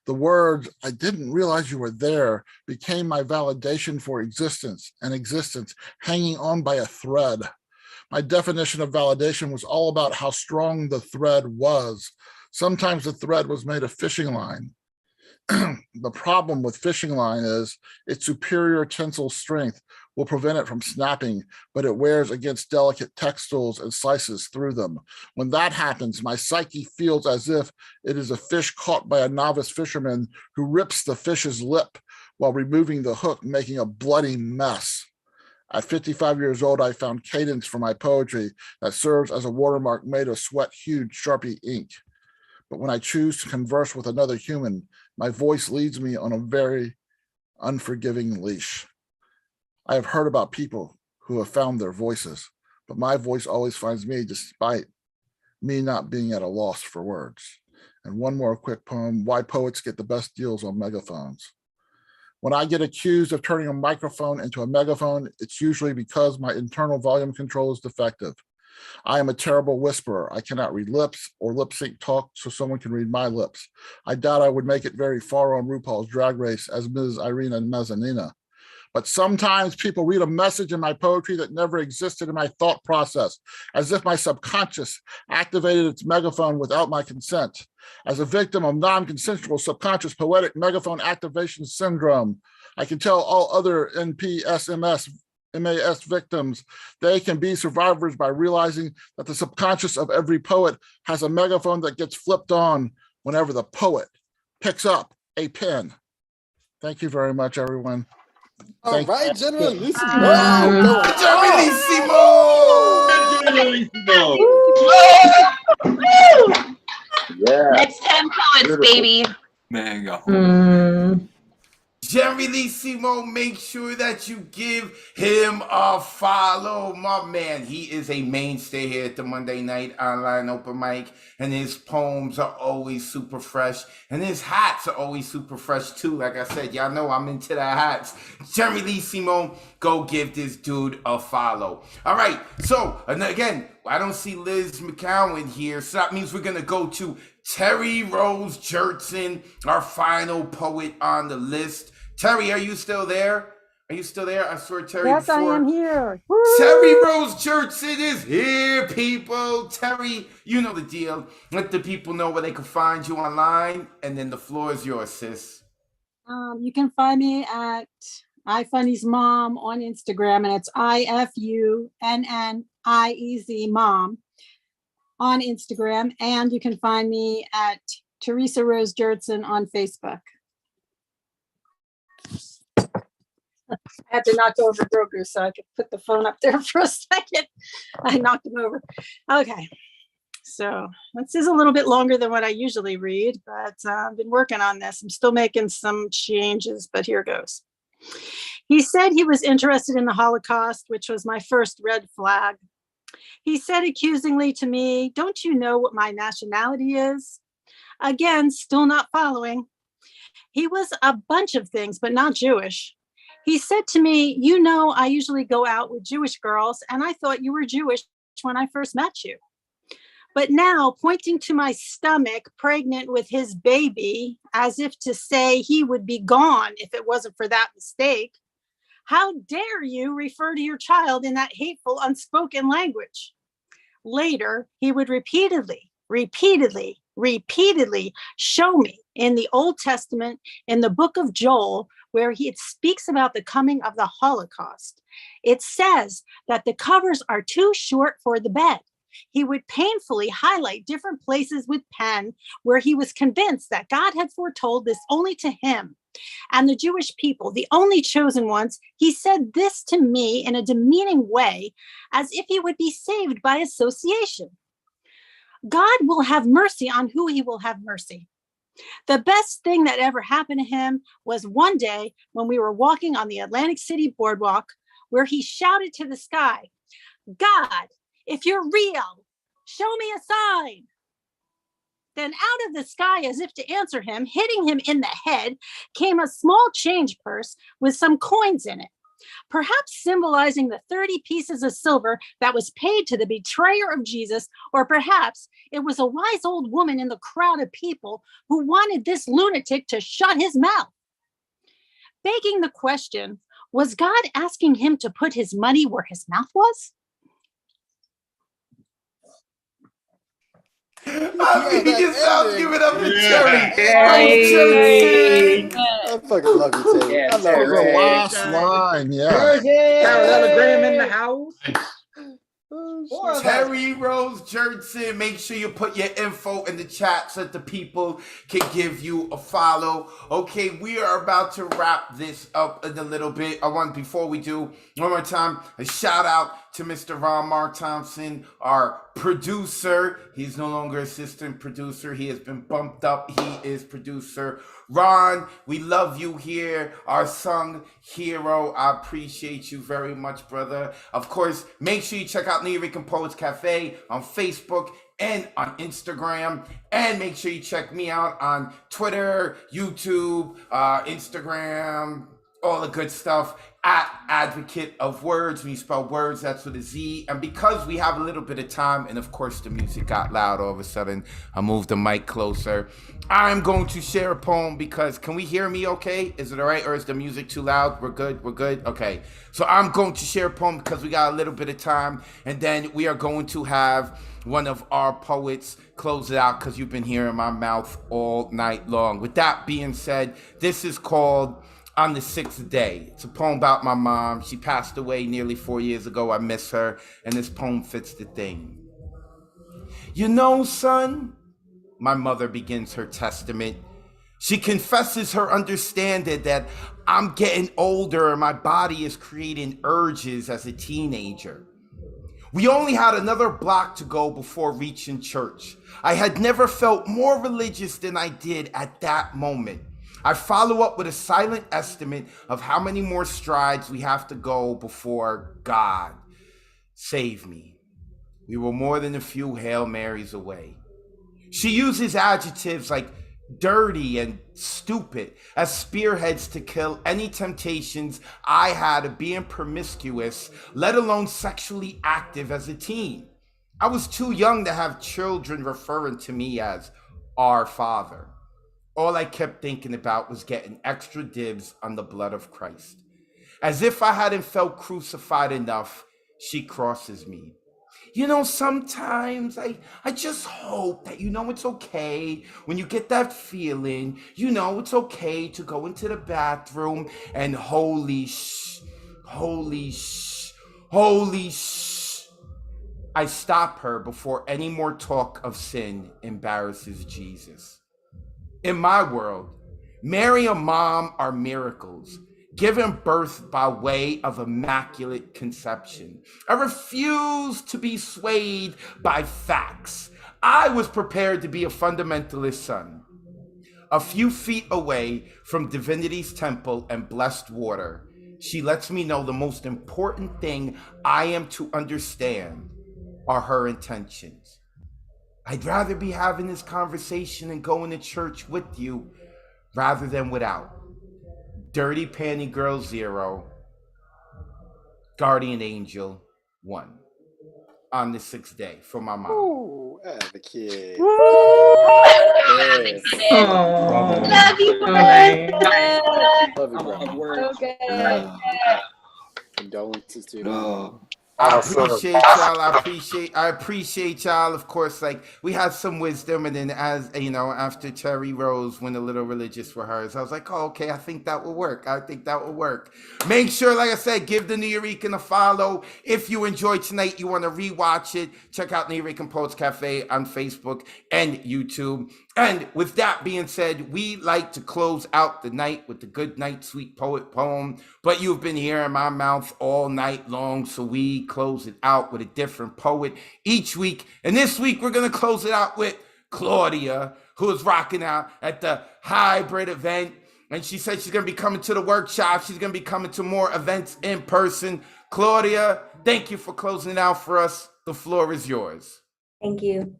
The words, "I didn't realize you were there," became my validation for existence, and existence hanging on by a thread. My definition of validation was all about how strong the thread was. Sometimes the thread was made of fishing line. The problem with fishing line is its superior tensile strength will prevent it from snapping, but it wears against delicate textiles and slices through them. When that happens, my psyche feels as if it is a fish caught by a novice fisherman who rips the fish's lip while removing the hook, making a bloody mess. At 55 years old, I found cadence for my poetry that serves as a watermark made of sweat-hued Sharpie ink. But when I choose to converse with another human, my voice leads me on a very unforgiving leash. I have heard about people who have found their voices, but my voice always finds me despite me not being at a loss for words. And one more quick poem, Why Poets Get the Best Deals on Megaphones. When I get accused of turning a microphone into a megaphone, it's usually because my internal volume control is defective. I am a terrible whisperer. I cannot read lips or lip sync talk so someone can read my lips. I doubt I would make it very far on RuPaul's Drag Race as Ms. Irina Mezzanina. But sometimes people read a message in my poetry that never existed in my thought process, as if my subconscious activated its megaphone without my consent. As a victim of non-consensual subconscious poetic megaphone activation syndrome, I can tell all other NPSMS MAS victims they can be survivors by realizing that the subconscious of every poet has a megaphone that gets flipped on whenever the poet picks up a pen. Thank you very much, everyone. All right, Generalissimo. Yeah. Next 10 poets, baby. Mega. Generalissimo, make sure that you give him a follow, my man. He is a mainstay here at the Monday Night Online Open Mic, and his poems are always super fresh, and his hats are always super fresh too. Like I said, y'all know I'm into the hats. Generalissimo, go give this dude a follow. All right, so again, I don't see Liz McCowan here, so that means we're gonna go to Terry Rose Jurtson, our final poet on the list. Terry, are you still there? Are you still there? I saw Terry Yes, before. I am here. Terry Rose Jurtson is here, people. Terry, you know the deal. Let the people know where they can find you online, and then the floor is yours, sis. You can find me at iFunny's Mom on Instagram, and it's IFUNNIEZ Mom on Instagram. And you can find me at Teresa Rose Jurtson on Facebook. I had to knock over Grogu so I could put the phone up there for a second. I knocked him over. Okay. So this is a little bit longer than what I usually read, but I've been working on this. I'm still making some changes, but here goes. He said he was interested in the Holocaust, which was my first red flag. He said accusingly to me, "Don't you know what my nationality is?" Again, still not following. He was a bunch of things, but not Jewish. He said to me, "You know, I usually go out with Jewish girls, and I thought you were Jewish when I first met you." But now, pointing to my stomach, pregnant with his baby, as if to say he would be gone if it wasn't for that mistake, how dare you refer to your child in that hateful, unspoken language? Later, he would repeatedly show me in the Old Testament, in the book of Joel, where it speaks about the coming of the Holocaust. It says that the covers are too short for the bed, he would painfully highlight different places with pen where he was convinced that God had foretold this only to him and the Jewish people, the only chosen ones. He said this to me in a demeaning way, as if he would be saved by association. God will have mercy on who he will have mercy. The best thing that ever happened to him was one day when we were walking on the Atlantic City boardwalk, where he shouted to the sky, "God, if you're real, show me a sign." Then out of the sky, as if to answer him, hitting him in the head, came a small change purse with some coins in it, perhaps symbolizing the 30 pieces of silver that was paid to the betrayer of Jesus, or perhaps it was a wise old woman in the crowd of people who wanted this lunatic to shut his mouth. Begging the question, was God asking him to put his money where his mouth was? I mean, you sound giving up to Yeah. Cherry. I fucking love you, Terry. Yeah, I love that was you, the Terry. last line. Yeah. Parallelogram in the house. Terry Rose Jurtson, make sure you put your info in the chat so that the people can give you a follow. Okay, we are about to wrap this up in a little bit. I want, before we do, one more time, a shout out to Mr. Ron Mark Thompson, our producer. He's no longer assistant producer. He has been bumped up. He is producer. Ron, we love you here, our song hero. I appreciate you very much, brother. Of course, make sure you check out New Rican Poets Cafe on Facebook and on Instagram. And make sure you check me out on Twitter, YouTube, Instagram, all the good stuff, at Advocate of Words. When you spell words, that's with a Z. And because we have a little bit of time, and of course the music got loud all of a sudden, I moved the mic closer. I'm going to share a poem because, can we hear me okay? Is it all right, or is the music too loud? We're good? Okay. So I'm going to share a poem because we got a little bit of time, and then we are going to have one of our poets close it out because you've been hearing my mouth all night long. With that being said, this is called On the Sixth Day. It's a poem about my mom. She passed away nearly 4 years ago. I miss her, and this poem fits the thing. You know, son, my mother begins her testament. She confesses her understanding that I'm getting older and my body is creating urges as a teenager. We only had another block to go before reaching church. I had never felt more religious than I did at that moment. I follow up with a silent estimate of how many more strides we have to go before God save me. We were more than a few Hail Marys away. She uses adjectives like dirty and stupid as spearheads to kill any temptations I had of being promiscuous, let alone sexually active as a teen. I was too young to have children referring to me as our Father. All I kept thinking about was getting extra dibs on the blood of Christ. As if I hadn't felt crucified enough, she crosses me. You know, sometimes I just hope that, it's okay when you get that feeling, it's okay to go into the bathroom and holy sh. I stop her before any more talk of sin embarrasses Jesus. In my world, Mary and Mom are miracles, given birth by way of immaculate conception. I refuse to be swayed by facts. I was prepared to be a fundamentalist son. A few feet away from divinity's temple and blessed water, she lets me know the most important thing I am to understand are her intentions. I'd rather be having this conversation and going to church with you rather than without. Dirty Panty Girl 0, Guardian Angel 1. On the 6th day for my mom. Ooh, Advocate. Love you, Love you, bro. Okay. Condolences to you. I Awesome. appreciate y'all. I appreciate y'all. Of course, like we had some wisdom, and then as you know, after Cherry Rose went a little religious for hers, I was like, oh, okay, I think that will work. I think that will work. Make sure, like I said, give the New Eurekan a follow. If you enjoyed tonight, you want to rewatch it, check out New Eurekan Poets Cafe on Facebook and YouTube. And with that being said, we like to close out the night with the Good Night Sweet Poet poem, but you've been hearing my mouth all night long, so we close it out with a different poet each week. And this week, we're going to close it out with Claudia, who is rocking out at the hybrid event. And she said she's going to be coming to the workshop. She's going to be coming to more events in person. Claudia, thank you for closing it out for us. The floor is yours. Thank you.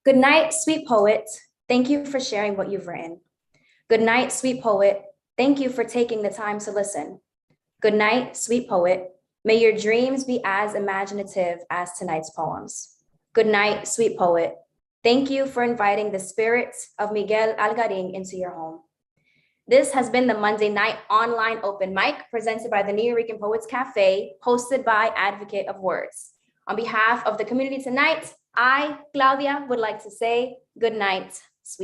Good night, sweet poet. Thank you for sharing what you've written. Good night, sweet poet. Thank you for taking the time to listen. Good night, sweet poet. May your dreams be as imaginative as tonight's poems. Good night, sweet poet. Thank you for inviting the spirit of Miguel Algarin into your home. This has been the Monday night online open mic presented by the New Eurekan Poets Cafe, hosted by Advocate of Wordz. On behalf of the community tonight, I, Claudia, would like to say good night.